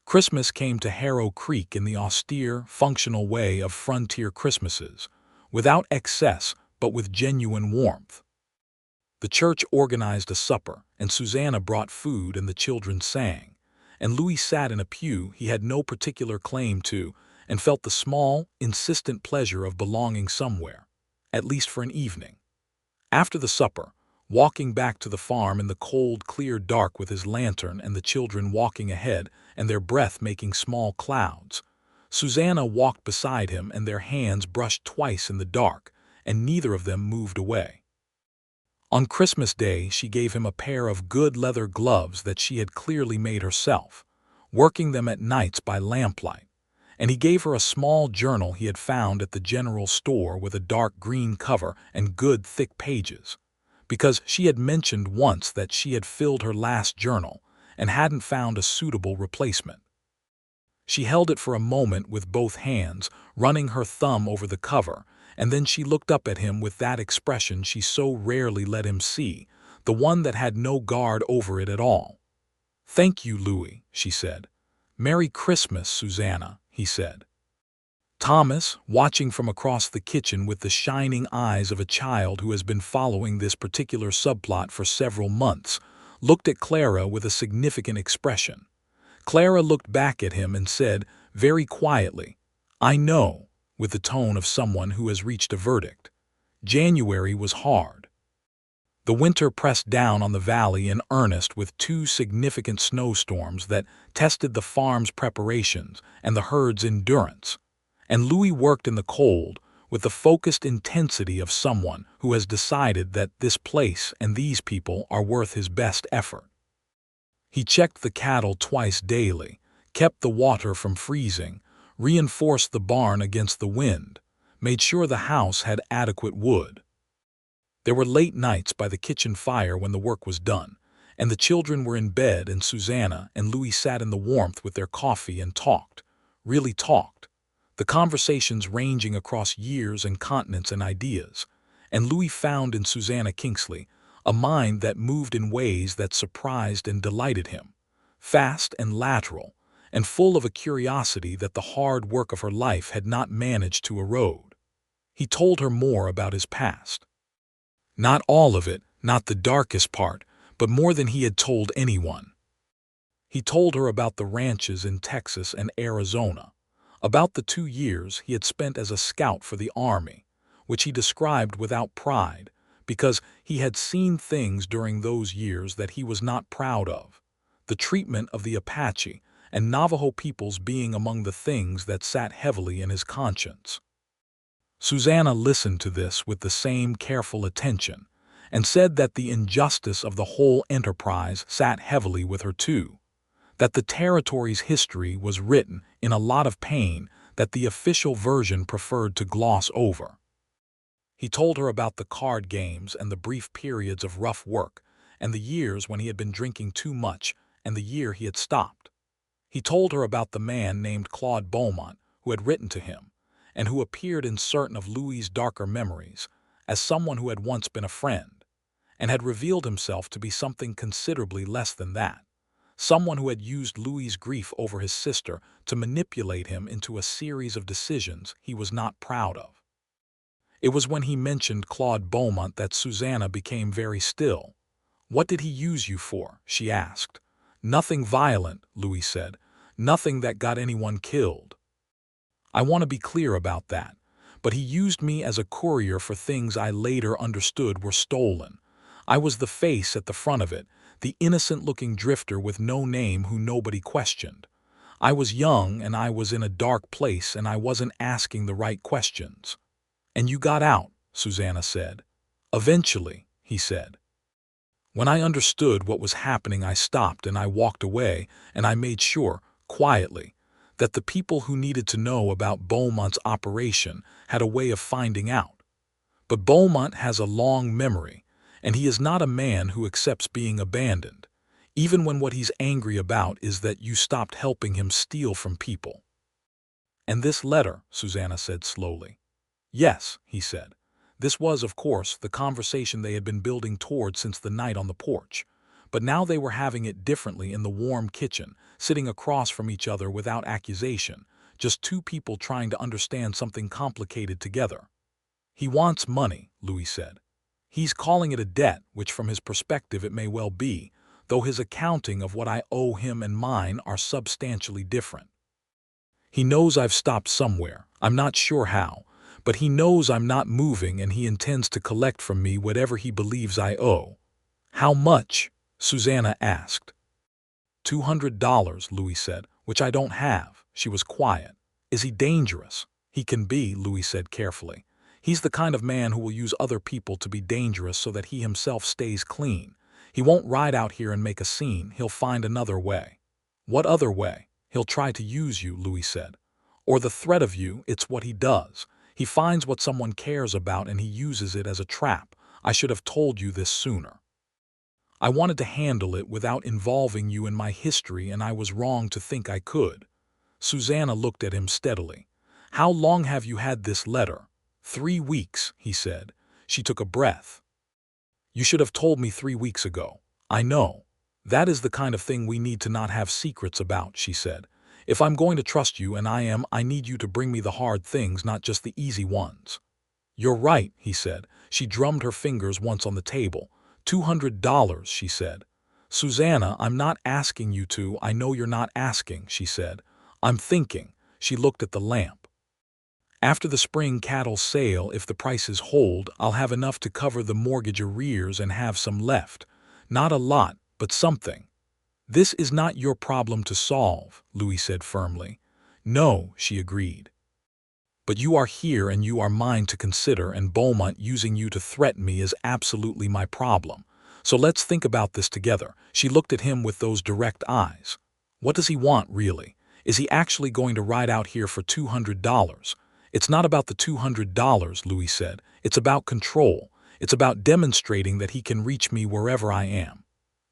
Christmas came to Harrow Creek in the austere, functional way of frontier Christmases, without excess but with genuine warmth. The church organized a supper, and Susanna brought food and the children sang, and Louis sat in a pew he had no particular claim to and felt the small, insistent pleasure of belonging somewhere, at least for an evening. After the supper, walking back to the farm in the cold, clear dark with his lantern and the children walking ahead and their breath making small clouds, Susanna walked beside him and their hands brushed twice in the dark, and neither of them moved away. On Christmas Day, she gave him a pair of good leather gloves that she had clearly made herself, working them at nights by lamplight, and he gave her a small journal he had found at the general store with a dark green cover and good thick pages, because she had mentioned once that she had filled her last journal and hadn't found a suitable replacement. She held it for a moment with both hands, running her thumb over the cover, and then she looked up at him with that expression she so rarely let him see, the one that had no guard over it at all. "Thank you, Louis," she said. "Merry Christmas, Susanna," he said. Thomas, watching from across the kitchen with the shining eyes of a child who has been following this particular subplot for several months, looked at Clara with a significant expression. Clara looked back at him and said, very quietly, "I know," with the tone of someone who has reached a verdict. January was hard. The winter pressed down on the valley in earnest with 2 significant snowstorms that tested the farm's preparations and the herd's endurance. And Louis worked in the cold with the focused intensity of someone who has decided that this place and these people are worth his best effort. He checked the cattle twice daily, kept the water from freezing, reinforced the barn against the wind, made sure the house had adequate wood. There were late nights by the kitchen fire when the work was done, and the children were in bed and Susanna and Louis sat in the warmth with their coffee and talked, really talked, the conversations ranging across years and continents and ideas, and Louis found in Susanna Kingsley a mind that moved in ways that surprised and delighted him, fast and lateral, and full of a curiosity that the hard work of her life had not managed to erode. He told her more about his past. Not all of it, not the darkest part, but more than he had told anyone. He told her about the ranches in Texas and Arizona, about the 2 years he had spent as a scout for the Army, which he described without pride, because he had seen things during those years that he was not proud of, the treatment of the Apache and Navajo peoples being among the things that sat heavily in his conscience. Susanna listened to this with the same careful attention, and said that the injustice of the whole enterprise sat heavily with her too, that the territory's history was written in a lot of pain that the official version preferred to gloss over. He told her about the card games and the brief periods of rough work, and the years when he had been drinking too much and the year he had stopped. He told her about the man named Claude Beaumont who had written to him, and who appeared in certain of Louis's darker memories as someone who had once been a friend, and had revealed himself to be something considerably less than that, someone who had used Louis's grief over his sister to manipulate him into a series of decisions he was not proud of. It was when he mentioned Claude Beaumont that Susanna became very still. "What did he use you for?" she asked. "Nothing violent," Louis said. "Nothing that got anyone killed. I want to be clear about that, but he used me as a courier for things I later understood were stolen. I was the face at the front of it, the innocent-looking drifter with no name who nobody questioned. I was young and I was in a dark place and I wasn't asking the right questions." "And you got out," Susanna said. "Eventually," he said. "When I understood what was happening, I stopped and I walked away, and I made sure, quietly, that the people who needed to know about Beaumont's operation had a way of finding out. But Beaumont has a long memory, and he is not a man who accepts being abandoned, even when what he's angry about is that you stopped helping him steal from people." "And this letter," Susanna said slowly. "Yes," he said. This was, of course, the conversation they had been building toward since the night on the porch, but now they were having it differently in the warm kitchen, sitting across from each other without accusation, just two people trying to understand something complicated together. "He wants money," Louis said. "He's calling it a debt, which from his perspective it may well be, though his accounting of what I owe him and mine are substantially different. He knows I've stopped somewhere, I'm not sure how, but he knows I'm not moving and he intends to collect from me whatever he believes I owe." "How much?" Susanna asked. $200, Louis said, "which I don't have." She was quiet. "Is he dangerous?" "He can be," Louis said carefully. "He's the kind of man who will use other people to be dangerous so that he himself stays clean. He won't ride out here and make a scene, he'll find another way." "What other way?" "He'll try to use you," Louis said. "Or the threat of you, it's what he does. He finds what someone cares about and he uses it as a trap. I should have told you this sooner. I wanted to handle it without involving you in my history, and I was wrong to think I could." Susanna looked at him steadily. "How long have you had this letter?" 3 weeks, he said. She took a breath. "You should have told me 3 weeks ago." "I know. That is the kind of thing we need to not have secrets about," she said. "If I'm going to trust you, and I need you to bring me the hard things, not just the easy ones." "You're right," he said. She drummed her fingers once on the table. $200, she said. "Susanna, I'm not asking you to. I know you're not asking," she said. "I'm thinking." She looked at the lamp. "After the spring cattle sale, if the prices hold, I'll have enough to cover the mortgage arrears and have some left. Not a lot, but something." "This is not your problem to solve," Louis said firmly. "No," she agreed. "But you are here and you are mine to consider, and Beaumont using you to threaten me is absolutely my problem. So let's think about this together. She looked at him with those direct eyes. What does he want, really? Is he actually going to ride out here for $200? It's not about the $200, Louis said. It's about control. It's about demonstrating that he can reach me wherever I am.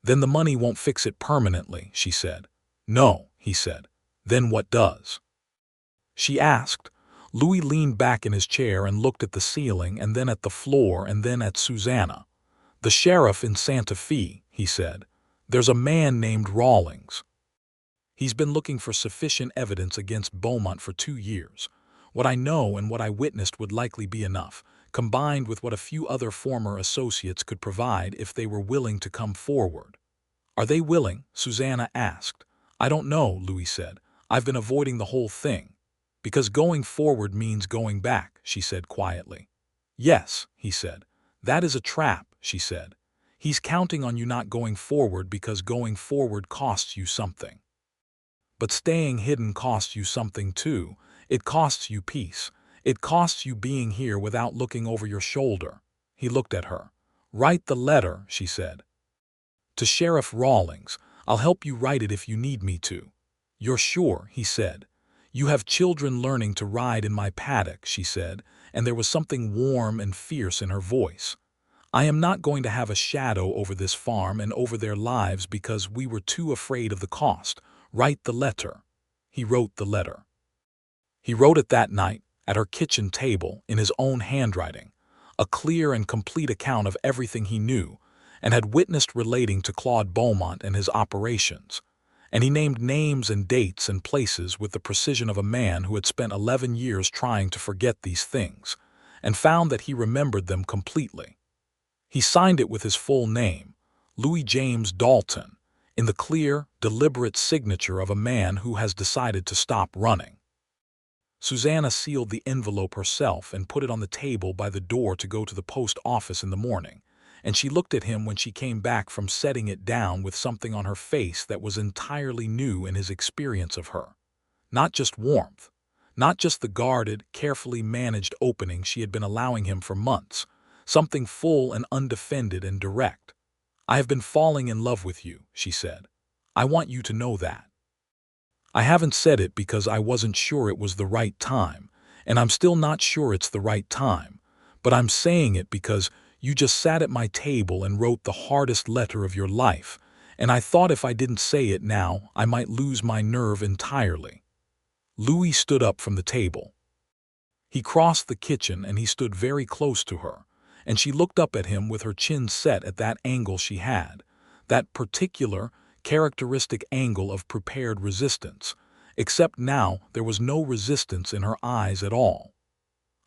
Then the money won't fix it permanently, she said. No, he said. Then what does? She asked. Louis leaned back in his chair and looked at the ceiling and then at the floor and then at Susanna. The sheriff in Santa Fe, he said. There's a man named Rawlings. He's been looking for sufficient evidence against Beaumont for 2 years. What I know and what I witnessed would likely be enough, combined with what a few other former associates could provide if they were willing to come forward. Are they willing? Susanna asked. I don't know, Louis said. I've been avoiding the whole thing. Because going forward means going back, she said quietly. Yes, he said. That is a trap, she said. He's counting on you not going forward because going forward costs you something. But staying hidden costs you something too. It costs you peace. It costs you being here without looking over your shoulder. He looked at her. Write the letter, she said. To Sheriff Rawlings. I'll help you write it if you need me to. You're sure, he said. You have children learning to ride in my paddock, she said, and there was something warm and fierce in her voice. I am not going to have a shadow over this farm and over their lives because we were too afraid of the cost. Write the letter. He wrote the letter. He wrote it that night, at her kitchen table, in his own handwriting, a clear and complete account of everything he knew and had witnessed relating to Claude Beaumont and his operations. And he named names and dates and places with the precision of a man who had spent 11 years trying to forget these things, and found that he remembered them completely. He signed it with his full name, Louis James Dalton, in the clear, deliberate signature of a man who has decided to stop running. Susanna sealed the envelope herself and put it on the table by the door to go to the post office in the morning, and she looked at him when she came back from setting it down with something on her face that was entirely new in his experience of her. Not just warmth, not just the guarded, carefully managed opening she had been allowing him for months, something full and undefended and direct. I have been falling in love with you, she said. I want you to know that. I haven't said it because I wasn't sure it was the right time, and I'm still not sure it's the right time, but I'm saying it because you just sat at my table and wrote the hardest letter of your life, and I thought if I didn't say it now, I might lose my nerve entirely. Louis stood up from the table. He crossed the kitchen and he stood very close to her, and she looked up at him with her chin set at that angle she had, that particular, characteristic angle of prepared resistance, except now there was no resistance in her eyes at all.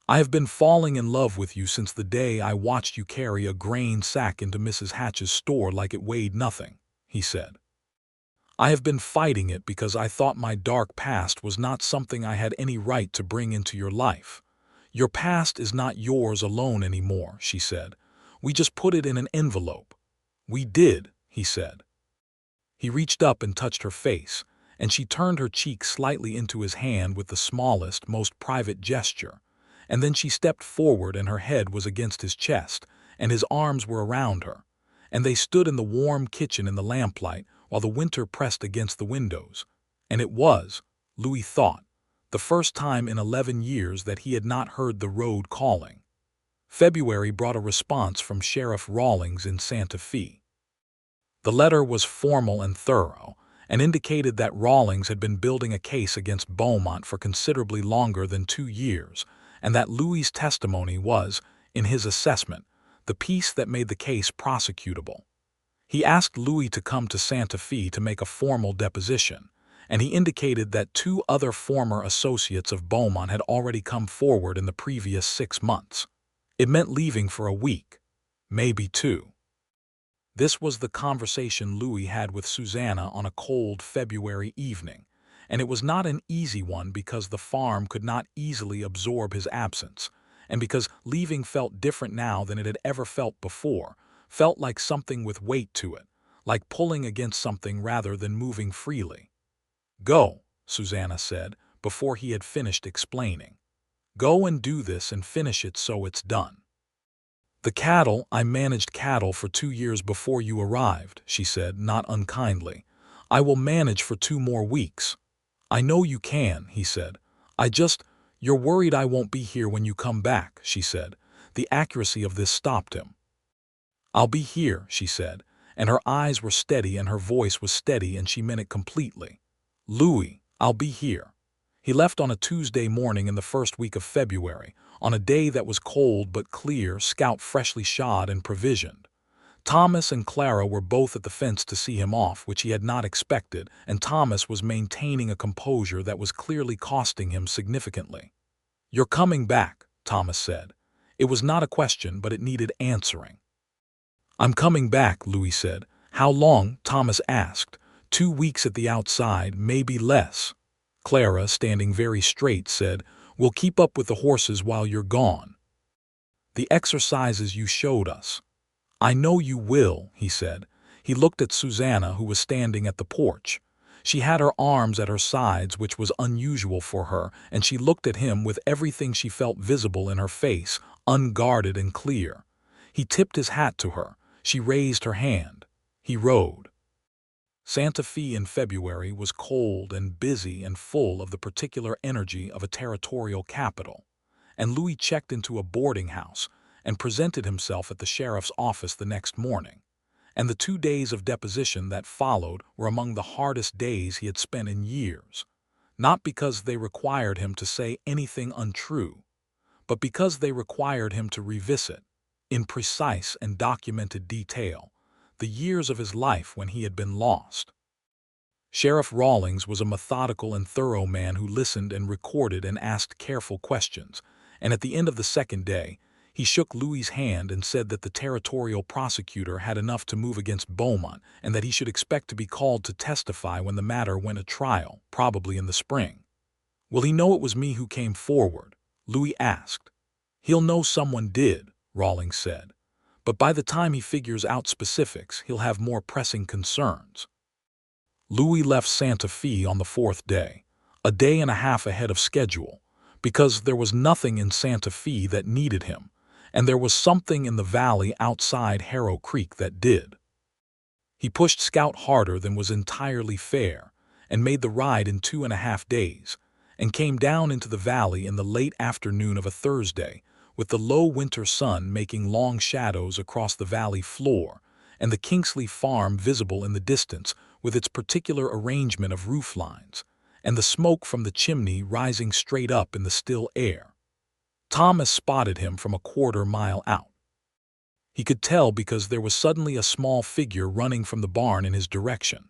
I have been falling in love with you since the day I watched you carry a grain sack into Mrs. Hatch's store like it weighed nothing, he said. I have been fighting it because I thought my dark past was not something I had any right to bring into your life. Your past is not yours alone anymore, she said. We just put it in an envelope. We did, he said. He reached up and touched her face, and she turned her cheek slightly into his hand with the smallest, most private gesture, and then she stepped forward and her head was against his chest, and his arms were around her, and they stood in the warm kitchen in the lamplight while the winter pressed against the windows, and it was, Louis thought, the first time in 11 years that he had not heard the road calling. February brought a response from Sheriff Rawlings in Santa Fe. The letter was formal and thorough, and indicated that Rawlings had been building a case against Beaumont for considerably longer than 2 years, and that Louis's testimony was, in his assessment, the piece that made the case prosecutable. He asked Louis to come to Santa Fe to make a formal deposition, and he indicated that 2 other former associates of Beaumont had already come forward in the previous 6 months. It meant leaving for a week, maybe 2. This was the conversation Louis had with Susanna on a cold February evening, and it was not an easy one because the farm could not easily absorb his absence, and because leaving felt different now than it had ever felt before, felt like something with weight to it, like pulling against something rather than moving freely. Go, Susanna said, before he had finished explaining. Go and do this and finish it so it's done. "The cattle, I managed cattle for 2 years before you arrived," she said, not unkindly. "I will manage for 2 more weeks." "I know you can," he said. You're worried I won't be here when you come back," she said. The accuracy of this stopped him. "I'll be here," she said, and her eyes were steady and her voice was steady and she meant it completely. "Louis, I'll be here." He left on a Tuesday morning in the first week of February, on a day that was cold but clear, Scout freshly shod and provisioned. Thomas and Clara were both at the fence to see him off, which he had not expected, and Thomas was maintaining a composure that was clearly costing him significantly. "You're coming back," Thomas said. It was not a question, but it needed answering. "I'm coming back," Louis said. "How long?" Thomas asked. 2 weeks at the outside, maybe less." Clara, standing very straight, said, "We'll keep up with the horses while you're gone. The exercises you showed us." "I know you will," he said. He looked at Susanna, who was standing at the porch. She had her arms at her sides, which was unusual for her, and she looked at him with everything she felt visible in her face, unguarded and clear. He tipped his hat to her. She raised her hand. He rode. Santa Fe in February was cold and busy and full of the particular energy of a territorial capital, and Louis checked into a boarding house and presented himself at the sheriff's office the next morning. And the 2 days of deposition that followed were among the hardest days he had spent in years, not because they required him to say anything untrue, but because they required him to revisit, in precise and documented detail, the years of his life when he had been lost. Sheriff Rawlings was a methodical and thorough man who listened and recorded and asked careful questions, and at the end of the second day, he shook Louis's hand and said that the territorial prosecutor had enough to move against Beaumont and that he should expect to be called to testify when the matter went to trial, probably in the spring. "Will he know it was me who came forward?" Louis asked. "He'll know someone did," Rawlings said. "But by the time he figures out specifics, he'll have more pressing concerns." Louis left Santa Fe on the 4th day, a day and a half ahead of schedule, because there was nothing in Santa Fe that needed him, and there was something in the valley outside Harrow Creek that did. He pushed Scout harder than was entirely fair, and made the ride in 2.5 days, and came down into the valley in the late afternoon of a Thursday, with the low winter sun making long shadows across the valley floor, and the Kingsley farm visible in the distance with its particular arrangement of roof lines, and the smoke from the chimney rising straight up in the still air. Thomas spotted him from a quarter-mile out. He could tell because there was suddenly a small figure running from the barn in his direction.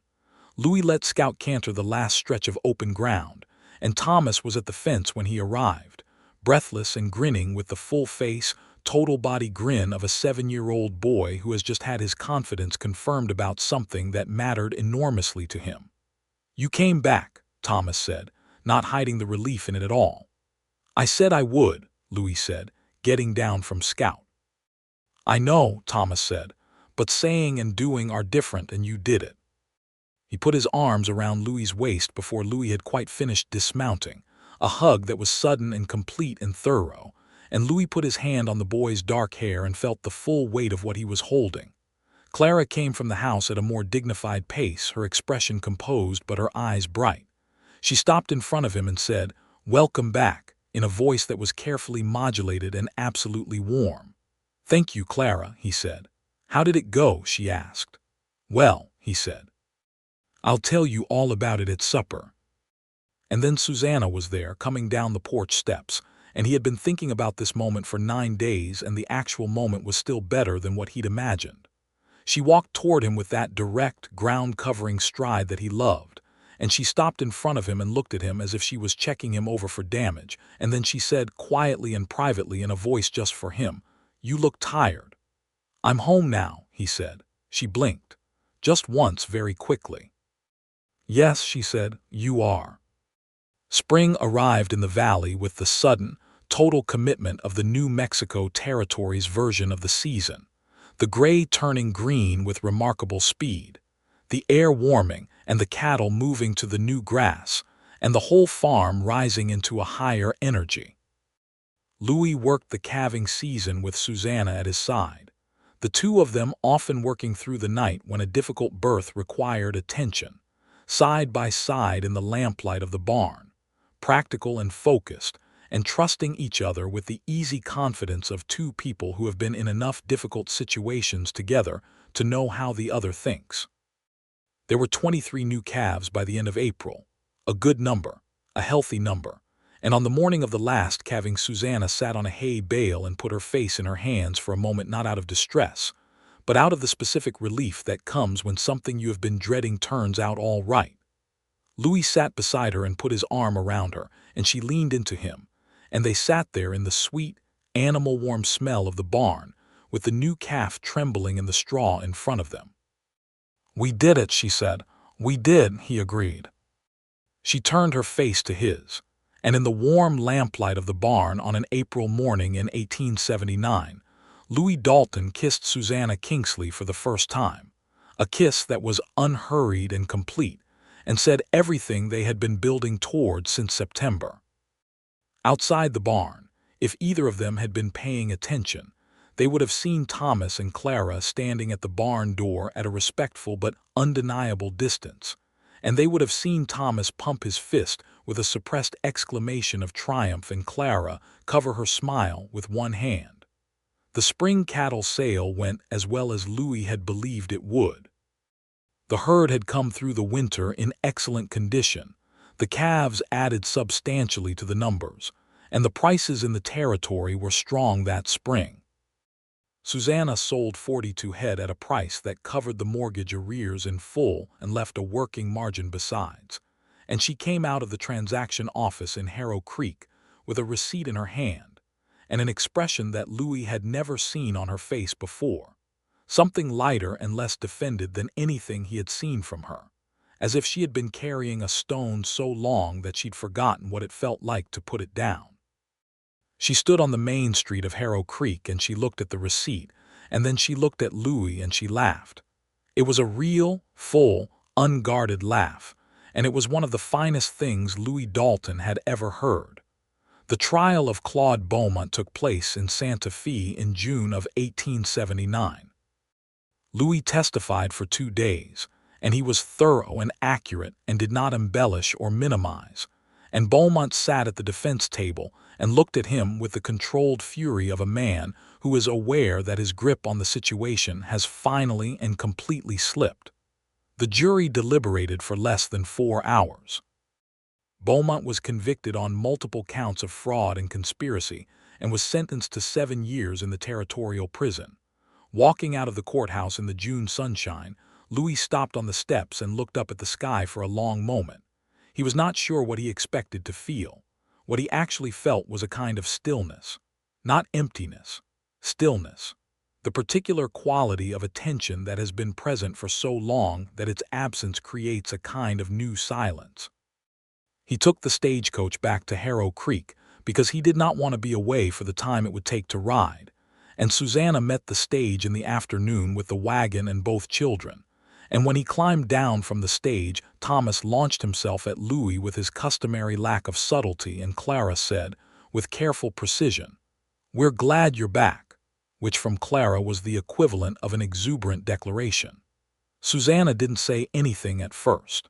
Louis let Scout canter the last stretch of open ground, and Thomas was at the fence when he arrived, breathless and grinning with the full-face, total-body grin of a 7-year-old boy who has just had his confidence confirmed about something that mattered enormously to him. "You came back," Thomas said, not hiding the relief in it at all. "I said I would," Louis said, getting down from Scout. "I know," Thomas said, "but saying and doing are different, and you did it." He put his arms around Louis's waist before Louis had quite finished dismounting, a hug that was sudden and complete and thorough, and Louis put his hand on the boy's dark hair and felt the full weight of what he was holding. Clara came from the house at a more dignified pace, her expression composed but her eyes bright. She stopped in front of him and said, "Welcome back," in a voice that was carefully modulated and absolutely warm. "Thank you, Clara," he said. "How did it go?" she asked. "Well," he said, "I'll tell you all about it at supper." And then Susanna was there, coming down the porch steps, and he had been thinking about this moment for 9 days, and the actual moment was still better than what he'd imagined. She walked toward him with that direct, ground-covering stride that he loved, and she stopped in front of him and looked at him as if she was checking him over for damage, and then she said, quietly and privately in a voice just for him, "You look tired." "I'm home now," he said. She blinked. Just once, very quickly. "Yes," she said, "you are." Spring arrived in the valley with the sudden, total commitment of the New Mexico Territory's version of the season, the gray turning green with remarkable speed, the air warming and the cattle moving to the new grass, and the whole farm rising into a higher energy. Louis worked the calving season with Susanna at his side, the two of them often working through the night when a difficult birth required attention, side by side in the lamplight of the barn, practical and focused, and trusting each other with the easy confidence of two people who have been in enough difficult situations together to know how the other thinks. There were 23 new calves by the end of April, a good number, a healthy number, and on the morning of the last calving Susanna sat on a hay bale and put her face in her hands for a moment, not out of distress, but out of the specific relief that comes when something you have been dreading turns out all right. Louis sat beside her and put his arm around her, and she leaned into him, and they sat there in the sweet, animal-warm smell of the barn, with the new calf trembling in the straw in front of them. "We did it," she said. "We did," he agreed. She turned her face to his, and in the warm lamplight of the barn on an April morning in 1879, Louis Dalton kissed Susanna Kingsley for the first time, a kiss that was unhurried and complete, and said everything they had been building toward since September. Outside the barn, if either of them had been paying attention, they would have seen Thomas and Clara standing at the barn door at a respectful but undeniable distance, and they would have seen Thomas pump his fist with a suppressed exclamation of triumph and Clara cover her smile with one hand. The spring cattle sale went as well as Louis had believed it would. The herd had come through the winter in excellent condition, the calves added substantially to the numbers, and the prices in the territory were strong that spring. Susanna sold 42 head at a price that covered the mortgage arrears in full and left a working margin besides, and she came out of the transaction office in Harrow Creek with a receipt in her hand, and an expression that Louis had never seen on her face before, something lighter and less defended than anything he had seen from her, as if she had been carrying a stone so long that she'd forgotten what it felt like to put it down. She stood on the main street of Harrow Creek and she looked at the receipt, and then she looked at Louis and she laughed. It was a real, full, unguarded laugh, and it was one of the finest things Louis Dalton had ever heard. The trial of Claude Beaumont took place in Santa Fe in June of 1879. Louis testified for 2 days, and he was thorough and accurate and did not embellish or minimize, and Beaumont sat at the defense table and looked at him with the controlled fury of a man who is aware that his grip on the situation has finally and completely slipped. The jury deliberated for less than 4 hours. Beaumont was convicted on multiple counts of fraud and conspiracy and was sentenced to 7 years in the territorial prison. Walking out of the courthouse in the June sunshine, Louis stopped on the steps and looked up at the sky for a long moment. He was not sure what he expected to feel. What he actually felt was a kind of stillness. Not emptiness. Stillness. The particular quality of attention that has been present for so long that its absence creates a kind of new silence. He took the stagecoach back to Harrow Creek because he did not want to be away for the time it would take to ride, and Susanna met the stage in the afternoon with the wagon and both children. And when he climbed down from the stage, Thomas launched himself at Louis with his customary lack of subtlety, and Clara said, with careful precision, "We're glad you're back," which from Clara was the equivalent of an exuberant declaration. Susanna didn't say anything at first.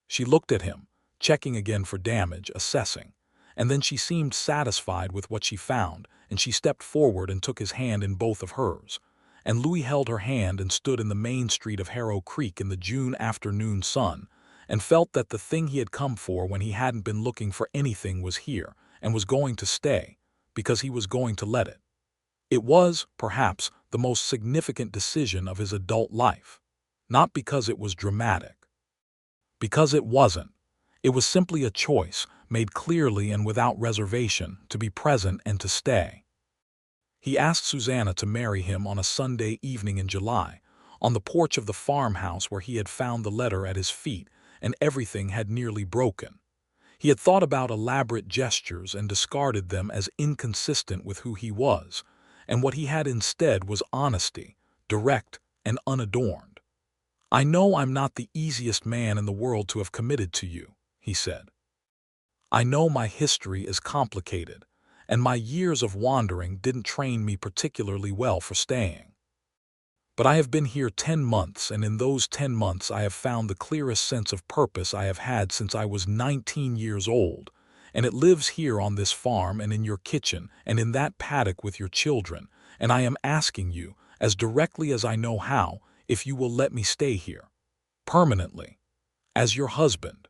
She looked at him, checking again for damage, assessing, and then she seemed satisfied with what she found, and she stepped forward and took his hand in both of hers. And Louis held her hand and stood in the main street of Harrow Creek in the June afternoon sun, and felt that the thing he had come for when he hadn't been looking for anything was here, and was going to stay, because he was going to let it. It was, perhaps, the most significant decision of his adult life. Not because it was dramatic. Because it wasn't. It was simply a choice, made clearly and without reservation, to be present and to stay. He asked Susanna to marry him on a Sunday evening in July, on the porch of the farmhouse where he had found the letter at his feet, and everything had nearly broken. He had thought about elaborate gestures and discarded them as inconsistent with who he was, and what he had instead was honesty, direct and unadorned. "I know I'm not the easiest man in the world to have committed to you," he said. "I know my history is complicated, and my years of wandering didn't train me particularly well for staying. But I have been here 10 months, and in those 10 months I have found the clearest sense of purpose I have had since I was 19 years old, and it lives here on this farm and in your kitchen and in that paddock with your children, and I am asking you, as directly as I know how, if you will let me stay here, permanently, as your husband."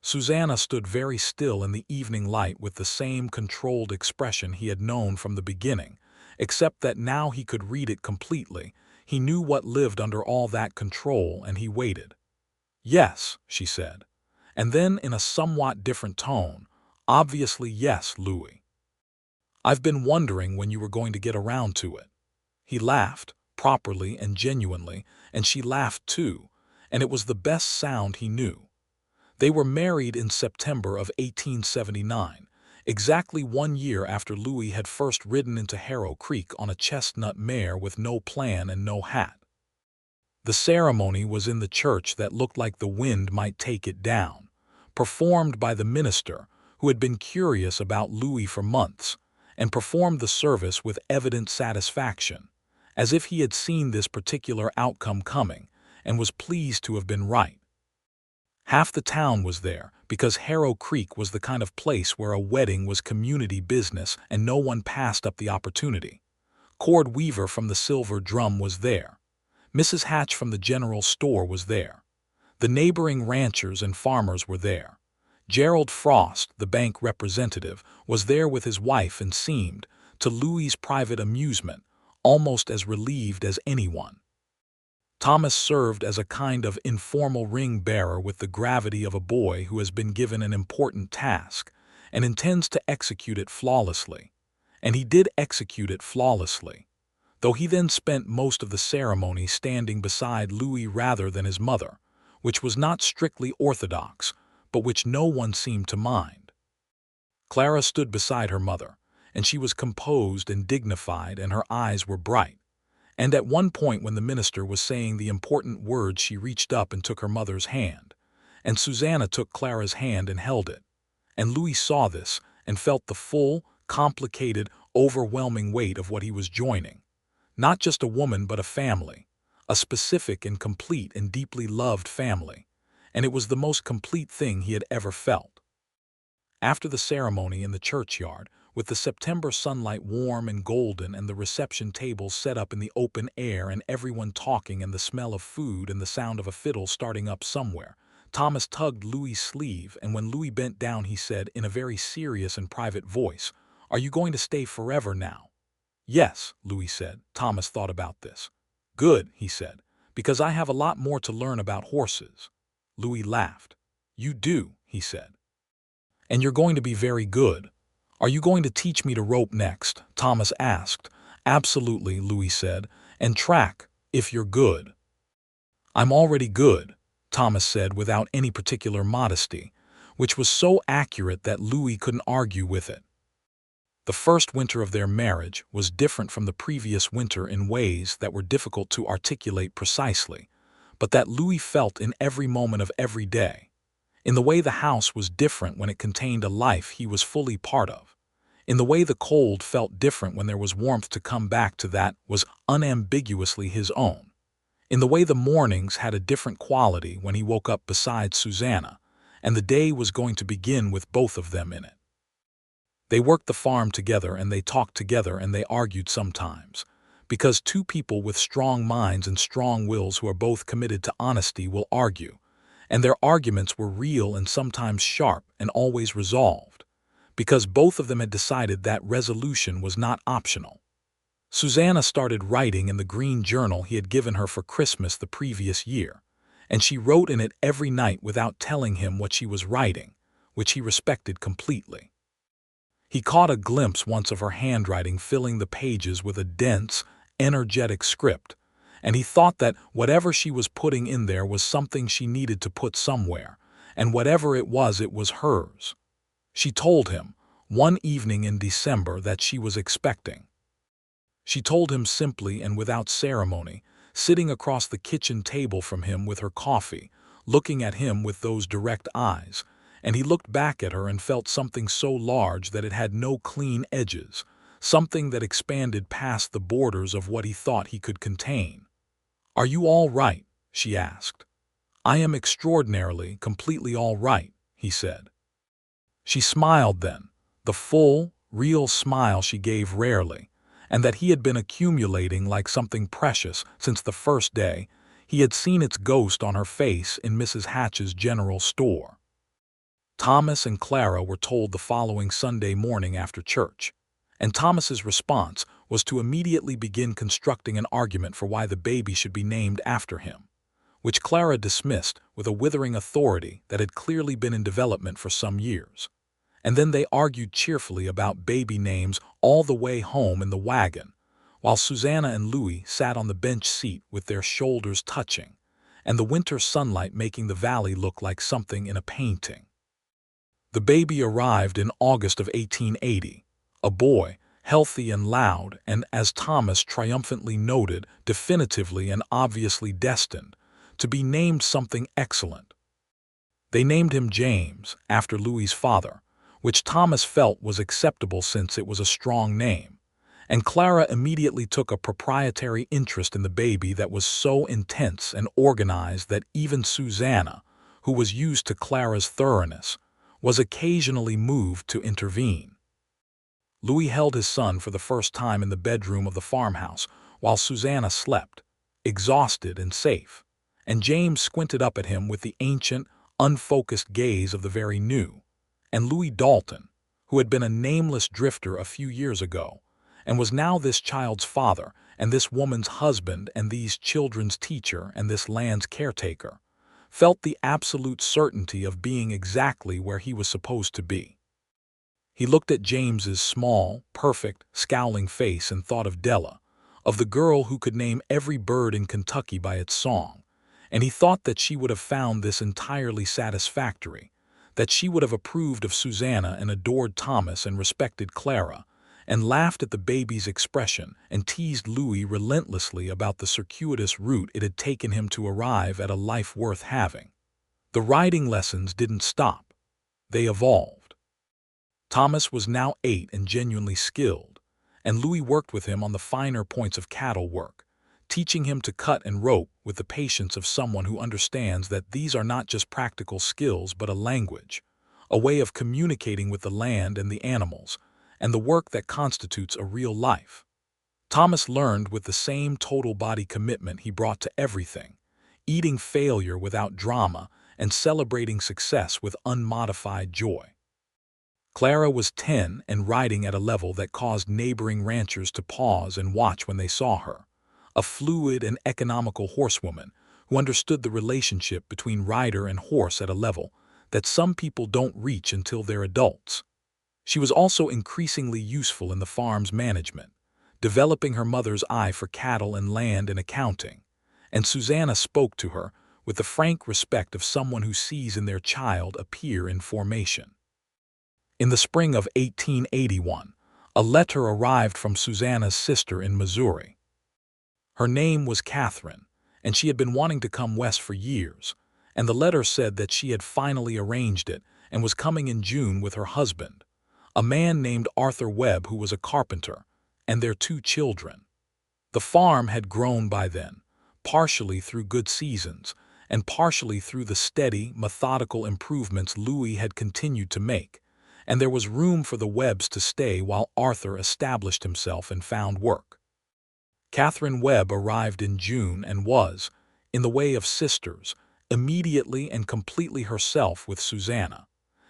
Susanna stood very still in the evening light with the same controlled expression he had known from the beginning, except that now he could read it completely. He knew what lived under all that control, and he waited. "Yes," she said, and then in a somewhat different tone, "Obviously yes, Louis. I've been wondering when you were going to get around to it." He laughed, properly and genuinely, and she laughed too, and it was the best sound he knew. They were married in September of 1879, exactly 1 year after Louis had first ridden into Harrow Creek on a chestnut mare with no plan and no hat. The ceremony was in the church that looked like the wind might take it down, performed by the minister, who had been curious about Louis for months, and performed the service with evident satisfaction, as if he had seen this particular outcome coming, and was pleased to have been right. Half the town was there, because Harrow Creek was the kind of place where a wedding was community business and no one passed up the opportunity. Cord Weaver from the Silver Drum was there. Mrs. Hatch from the general store was there. The neighboring ranchers and farmers were there. Gerald Frost, the bank representative, was there with his wife and seemed, to Louis's private amusement, almost as relieved as anyone. Thomas served as a kind of informal ring-bearer with the gravity of a boy who has been given an important task and intends to execute it flawlessly. And he did execute it flawlessly, though he then spent most of the ceremony standing beside Louis rather than his mother, which was not strictly orthodox, but which no one seemed to mind. Clara stood beside her mother, and she was composed and dignified, and her eyes were bright. And at one point when the minister was saying the important words, she reached up and took her mother's hand, and Susanna took Clara's hand and held it. And Louis saw this and felt the full, complicated, overwhelming weight of what he was joining. Not just a woman, but a family, a specific and complete and deeply loved family, and it was the most complete thing he had ever felt. After the ceremony in the churchyard, with the September sunlight warm and golden and the reception tables set up in the open air and everyone talking and the smell of food and the sound of a fiddle starting up somewhere, Thomas tugged Louis's sleeve, and when Louis bent down he said in a very serious and private voice, "Are you going to stay forever now?" "Yes," Louis said. Thomas thought about this. "Good," he said, "because I have a lot more to learn about horses." Louis laughed. "You do," he said. "And you're going to be very good. Are you going to teach me to rope next?" Thomas asked. "Absolutely," Louis said, "and track, if you're good." "I'm already good," Thomas said without any particular modesty, which was so accurate that Louis couldn't argue with it. The first winter of their marriage was different from the previous winter in ways that were difficult to articulate precisely, but that Louis felt in every moment of every day. In the way the house was different when it contained a life he was fully part of. In the way the cold felt different when there was warmth to come back to that was unambiguously his own. In the way the mornings had a different quality when he woke up beside Susanna, and the day was going to begin with both of them in it. They worked the farm together, and they talked together, and they argued sometimes, because two people with strong minds and strong wills who are both committed to honesty will argue, and their arguments were real and sometimes sharp and always resolved, because both of them had decided that resolution was not optional. Susanna started writing in the green journal he had given her for Christmas the previous year, and she wrote in it every night without telling him what she was writing, which he respected completely. He caught a glimpse once of her handwriting filling the pages with a dense, energetic script, and he thought that whatever she was putting in there was something she needed to put somewhere, and whatever it was hers. She told him, one evening in December, that she was expecting. She told him simply and without ceremony, sitting across the kitchen table from him with her coffee, looking at him with those direct eyes, and he looked back at her and felt something so large that it had no clean edges, something that expanded past the borders of what he thought he could contain. "Are you all right?" she asked. "I am extraordinarily, completely all right," he said. She smiled then, the full, real smile she gave rarely, and that he had been accumulating like something precious since the first day he had seen its ghost on her face in Mrs. Hatch's general store. Thomas and Clara were told the following Sunday morning after church, and Thomas's response was to immediately begin constructing an argument for why the baby should be named after him, which Clara dismissed with a withering authority that had clearly been in development for some years. And then they argued cheerfully about baby names all the way home in the wagon, while Susanna and Louis sat on the bench seat with their shoulders touching, and the winter sunlight making the valley look like something in a painting. The baby arrived in August of 1880, a boy, healthy and loud, and, as Thomas triumphantly noted, definitively and obviously destined to be named something excellent. They named him James, after Louis's father, which Thomas felt was acceptable since it was a strong name, and Clara immediately took a proprietary interest in the baby that was so intense and organized that even Susanna, who was used to Clara's thoroughness, was occasionally moved to intervene. Louis held his son for the first time in the bedroom of the farmhouse while Susanna slept, exhausted and safe, and James squinted up at him with the ancient, unfocused gaze of the very new. And Louis Dalton, who had been a nameless drifter a few years ago, and was now this child's father, and this woman's husband, and these children's teacher, and this land's caretaker, felt the absolute certainty of being exactly where he was supposed to be. He looked at James's small, perfect, scowling face and thought of Della, of the girl who could name every bird in Kentucky by its song, and he thought that she would have found this entirely satisfactory, that she would have approved of Susanna and adored Thomas and respected Clara, and laughed at the baby's expression and teased Louis relentlessly about the circuitous route it had taken him to arrive at a life worth having. The riding lessons didn't stop. They evolved. Thomas was now 8 and genuinely skilled, and Louis worked with him on the finer points of cattle work, teaching him to cut and rope with the patience of someone who understands that these are not just practical skills but a language, a way of communicating with the land and the animals, and the work that constitutes a real life. Thomas learned with the same total body commitment he brought to everything, eating failure without drama and celebrating success with unmodified joy. Clara was 10 and riding at a level that caused neighboring ranchers to pause and watch when they saw her, a fluid and economical horsewoman who understood the relationship between rider and horse at a level that some people don't reach until they're adults. She was also increasingly useful in the farm's management, developing her mother's eye for cattle and land and accounting, and Susanna spoke to her with the frank respect of someone who sees in their child a peer in formation. In the spring of 1881, a letter arrived from Susanna's sister in Missouri. Her name was Catherine, and she had been wanting to come west for years, and the letter said that she had finally arranged it and was coming in June with her husband, a man named Arthur Webb who was a carpenter, and their 2 children. The farm had grown by then, partially through good seasons, and partially through the steady, methodical improvements Louis had continued to make, and there was room for the Webbs to stay while Arthur established himself and found work. Catherine Webb arrived in June and was, in the way of sisters, immediately and completely herself with Susanna,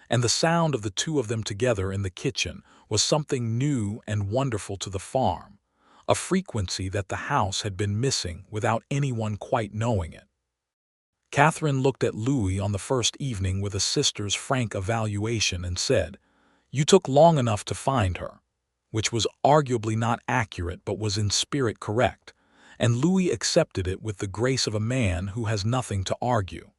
and the sound of the 2 of them together in the kitchen was something new and wonderful to the farm, a frequency that the house had been missing without anyone quite knowing it. Catherine looked at Louis on the first evening with a sister's frank evaluation and said, "You took long enough to find her," which was arguably not accurate but was in spirit correct, and Louis accepted it with the grace of a man who has nothing to argue.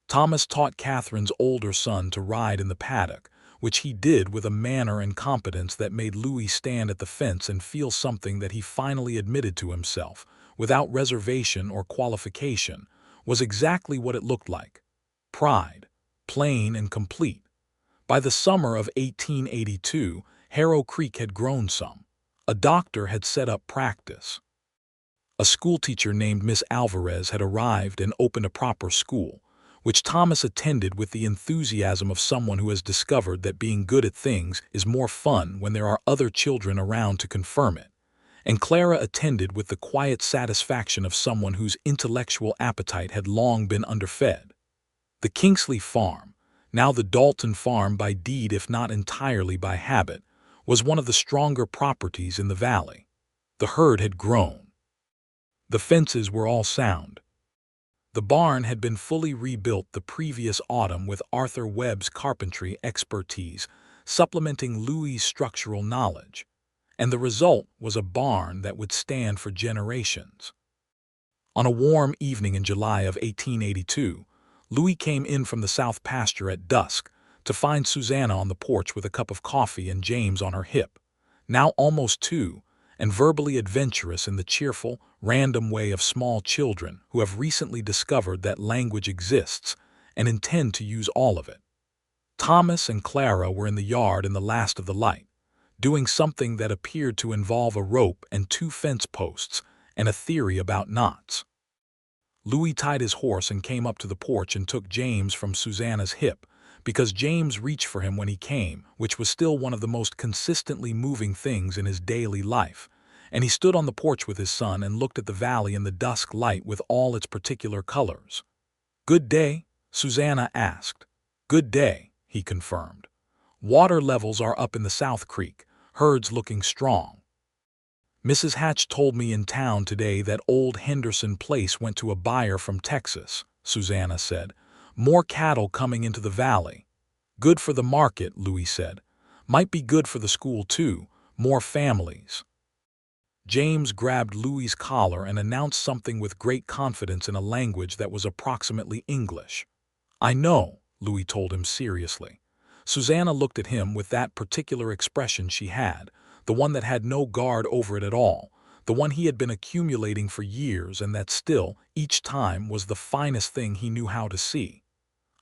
Thomas taught Catherine's older son to ride in the paddock, which he did with a manner and competence that made Louis stand at the fence and feel something that he finally admitted to himself, without reservation or qualification, was exactly what it looked like: pride, plain and complete. By the summer of 1882, Harrow Creek had grown some. A doctor had set up practice. A schoolteacher named Miss Alvarez had arrived and opened a proper school, which Thomas attended with the enthusiasm of someone who has discovered that being good at things is more fun when there are other children around to confirm it. And Clara attended with the quiet satisfaction of someone whose intellectual appetite had long been underfed. The Kingsley farm, now the Dalton farm by deed if not entirely by habit, was one of the stronger properties in the valley. The herd had grown. The fences were all sound. The barn had been fully rebuilt the previous autumn with Arthur Webb's carpentry expertise supplementing Louis's structural knowledge, and the result was a barn that would stand for generations. On a warm evening in July of 1882, Louis came in from the south pasture at dusk to find Susanna on the porch with a cup of coffee and James on her hip, now almost 2, and verbally adventurous in the cheerful, random way of small children who have recently discovered that language exists and intend to use all of it. Thomas and Clara were in the yard in the last of the light, doing something that appeared to involve a rope and 2 fence posts and a theory about knots. Louis tied his horse and came up to the porch and took James from Susanna's hip, because James reached for him when he came, which was still one of the most consistently moving things in his daily life, and he stood on the porch with his son and looked at the valley in the dusk light with all its particular colors. "Good day?" Susanna asked. "Good day," he confirmed. "Water levels are up in the South Creek, herds looking strong. Mrs. Hatch told me in town today that old Henderson Place went to a buyer from Texas," Susanna said. "More cattle coming into the valley." "Good for the market," Louis said. "Might be good for the school too, more families." James grabbed Louis's collar and announced something with great confidence in a language that was approximately English. "I know," Louis told him seriously. Susanna looked at him with that particular expression she had, the one that had no guard over it at all, the one he had been accumulating for years and that still, each time, was the finest thing he knew how to see.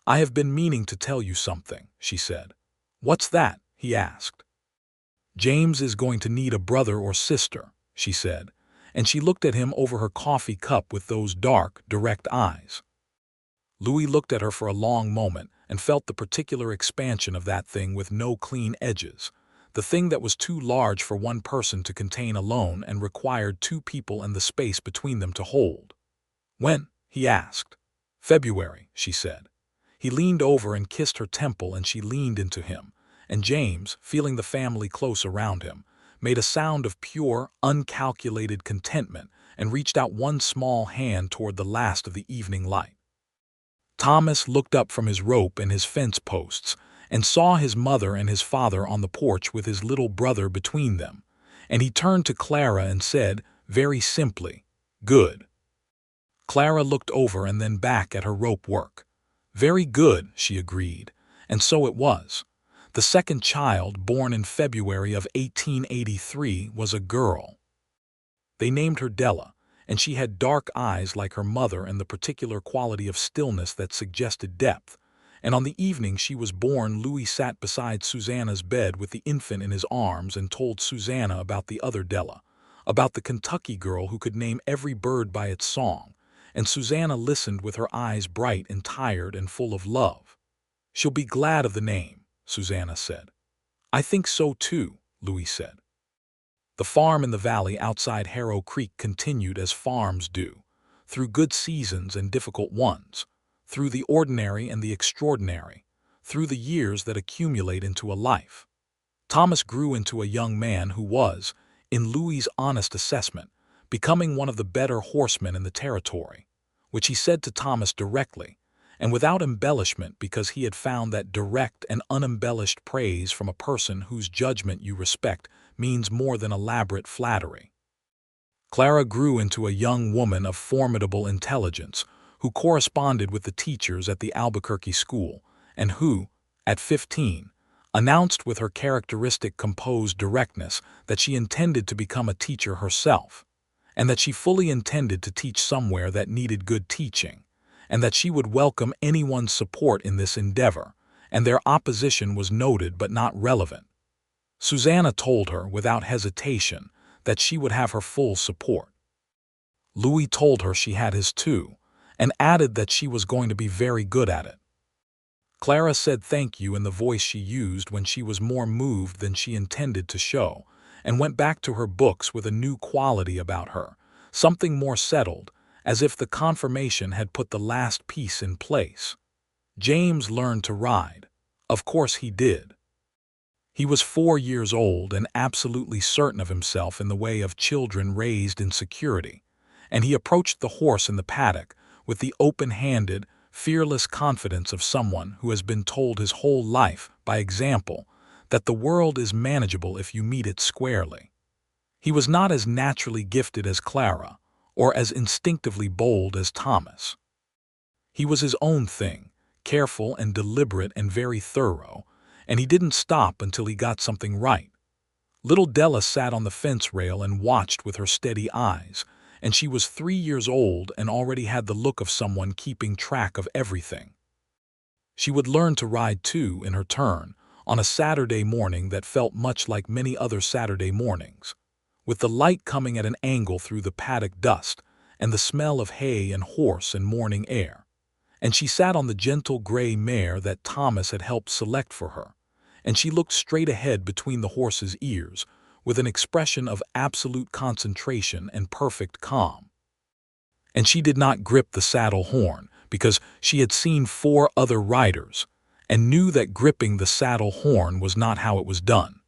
"I have been meaning to tell you something," she said. "What's that?" he asked. "James is going to need a brother or sister," she said, and she looked at him over her coffee cup with those dark, direct eyes. Louis looked at her for a long moment and felt the particular expansion of that thing with no clean edges, the thing that was too large for one person to contain alone and required 2 people and the space between them to hold. "When?" he asked. "February," she said. He leaned over and kissed her temple and she leaned into him, and James, feeling the family close around him, made a sound of pure, uncalculated contentment and reached out one small hand toward the last of the evening light. Thomas looked up from his rope and his fence posts and saw his mother and his father on the porch with his little brother between them, and he turned to Clara and said, very simply, "Good." Clara looked over and then back at her rope work. "Very good," she agreed, and so it was. The second child, born in February of 1883, was a girl. They named her Della, and she had dark eyes like her mother and the particular quality of stillness that suggested depth, and on the evening she was born Louis sat beside Susanna's bed with the infant in his arms and told Susanna about the other Della, about the Kentucky girl who could name every bird by its song, and Susanna listened with her eyes bright and tired and full of love. "She'll be glad of the name," Susanna said. "I think so too," Louis said. The farm in the valley outside Harrow Creek continued as farms do, through good seasons and difficult ones, through the ordinary and the extraordinary, through the years that accumulate into a life. Thomas grew into a young man who was, in Louis's honest assessment, becoming one of the better horsemen in the territory, which he said to Thomas directly, and without embellishment, because he had found that direct and unembellished praise from a person whose judgment you respect means more than elaborate flattery. Clara grew into a young woman of formidable intelligence, who corresponded with the teachers at the Albuquerque school, and who, at 15, announced with her characteristic composed directness that she intended to become a teacher herself, and that she fully intended to teach somewhere that needed good teaching, and that she would welcome anyone's support in this endeavor, and their opposition was noted but not relevant. Susanna told her, without hesitation, that she would have her full support. Louis told her she had his too, and added that she was going to be very good at it. Clara said thank you in the voice she used when she was more moved than she intended to show, and went back to her books with a new quality about her, something more settled, as if the confirmation had put the last piece in place. James learned to ride. Of course he did. He was 4 years old and absolutely certain of himself in the way of children raised in security, and he approached the horse in the paddock with the open-handed, fearless confidence of someone who has been told his whole life, by example, that the world is manageable if you meet it squarely. He was not as naturally gifted as Clara, or as instinctively bold as Thomas. He was his own thing, careful and deliberate and very thorough, and he didn't stop until he got something right. Little Della sat on the fence rail and watched with her steady eyes, and she was 3 years old and already had the look of someone keeping track of everything. She would learn to ride too, in her turn, on a Saturday morning that felt much like many other Saturday mornings, with the light coming at an angle through the paddock dust and the smell of hay and horse and morning air. And she sat on the gentle gray mare that Thomas had helped select for her, and she looked straight ahead between the horse's ears with an expression of absolute concentration and perfect calm. And she did not grip the saddle horn, because she had seen 4 other riders, and knew that gripping the saddle horn was not how it was done.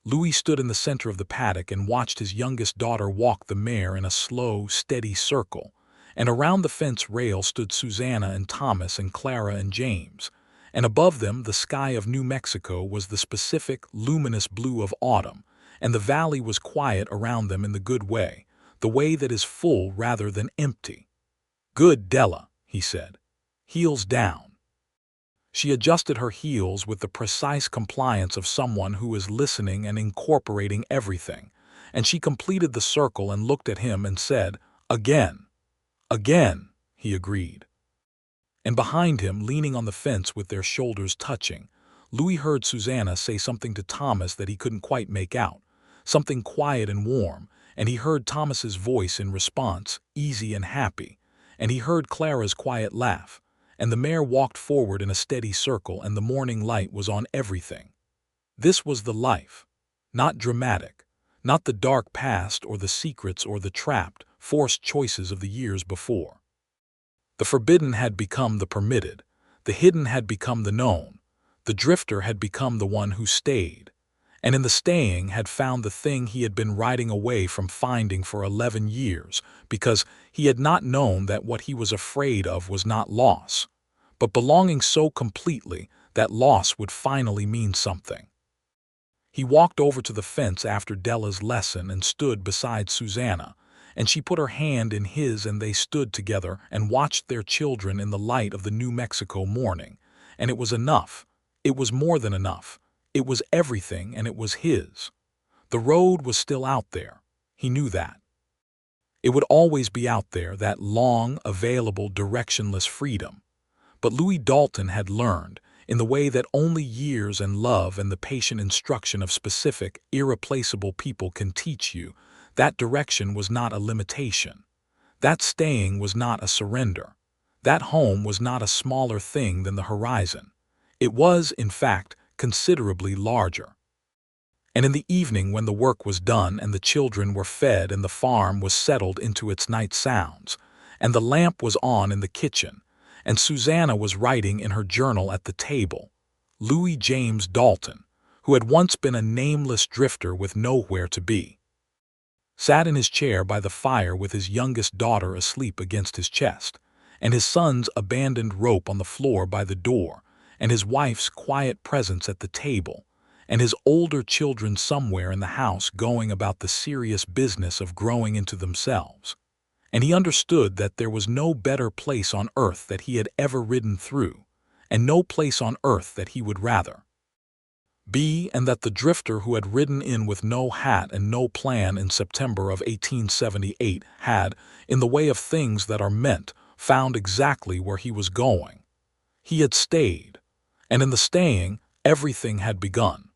Louis stood in the center of the paddock and watched his youngest daughter walk the mare in a slow, steady circle, and around the fence rail stood Susanna and Thomas and Clara and James, and above them the sky of New Mexico was the specific, luminous blue of autumn, and the valley was quiet around them in the good way, the way that is full rather than empty. "Good, Della," he said. "Heels down." She adjusted her heels with the precise compliance of someone who is listening and incorporating everything, and she completed the circle and looked at him and said, "Again." "Again," he agreed. And behind him, leaning on the fence with their shoulders touching, Louis heard Susanna say something to Thomas that he couldn't quite make out, something quiet and warm, and he heard Thomas's voice in response, easy and happy, and he heard Clara's quiet laugh, and the mare walked forward in a steady circle, and the morning light was on everything. This was the life. Not dramatic, not the dark past or the secrets or the trapped, forced choices of the years before. The forbidden had become the permitted, the hidden had become the known, the drifter had become the one who stayed, and in the staying had found the thing he had been riding away from finding for 11 years, because he had not known that what he was afraid of was not loss, but belonging so completely that loss would finally mean something. He walked over to the fence after Della's lesson and stood beside Susanna, and she put her hand in his, and they stood together and watched their children in the light of the New Mexico morning, and it was enough. It was more than enough. It was everything, and it was his. The road was still out there. He knew that. It would always be out there, that long, available, directionless freedom. But Louis Dalton had learned, in the way that only years and love and the patient instruction of specific, irreplaceable people can teach you, that direction was not a limitation. That staying was not a surrender. That home was not a smaller thing than the horizon. It was, in fact, considerably larger. And in the evening, when the work was done and the children were fed and the farm was settled into its night sounds, and the lamp was on in the kitchen, and Susanna was writing in her journal at the table, Louis James Dalton, who had once been a nameless drifter with nowhere to be, sat in his chair by the fire with his youngest daughter asleep against his chest, and his son's abandoned rope on the floor by the door, and his wife's quiet presence at the table, and his older children somewhere in the house going about the serious business of growing into themselves. And he understood that there was no better place on earth that he had ever ridden through, and no place on earth that he would rather be, and that the drifter who had ridden in with no hat and no plan in September of 1878 had, in the way of things that are meant found exactly where he was going. He had stayed, and in the staying, everything had begun.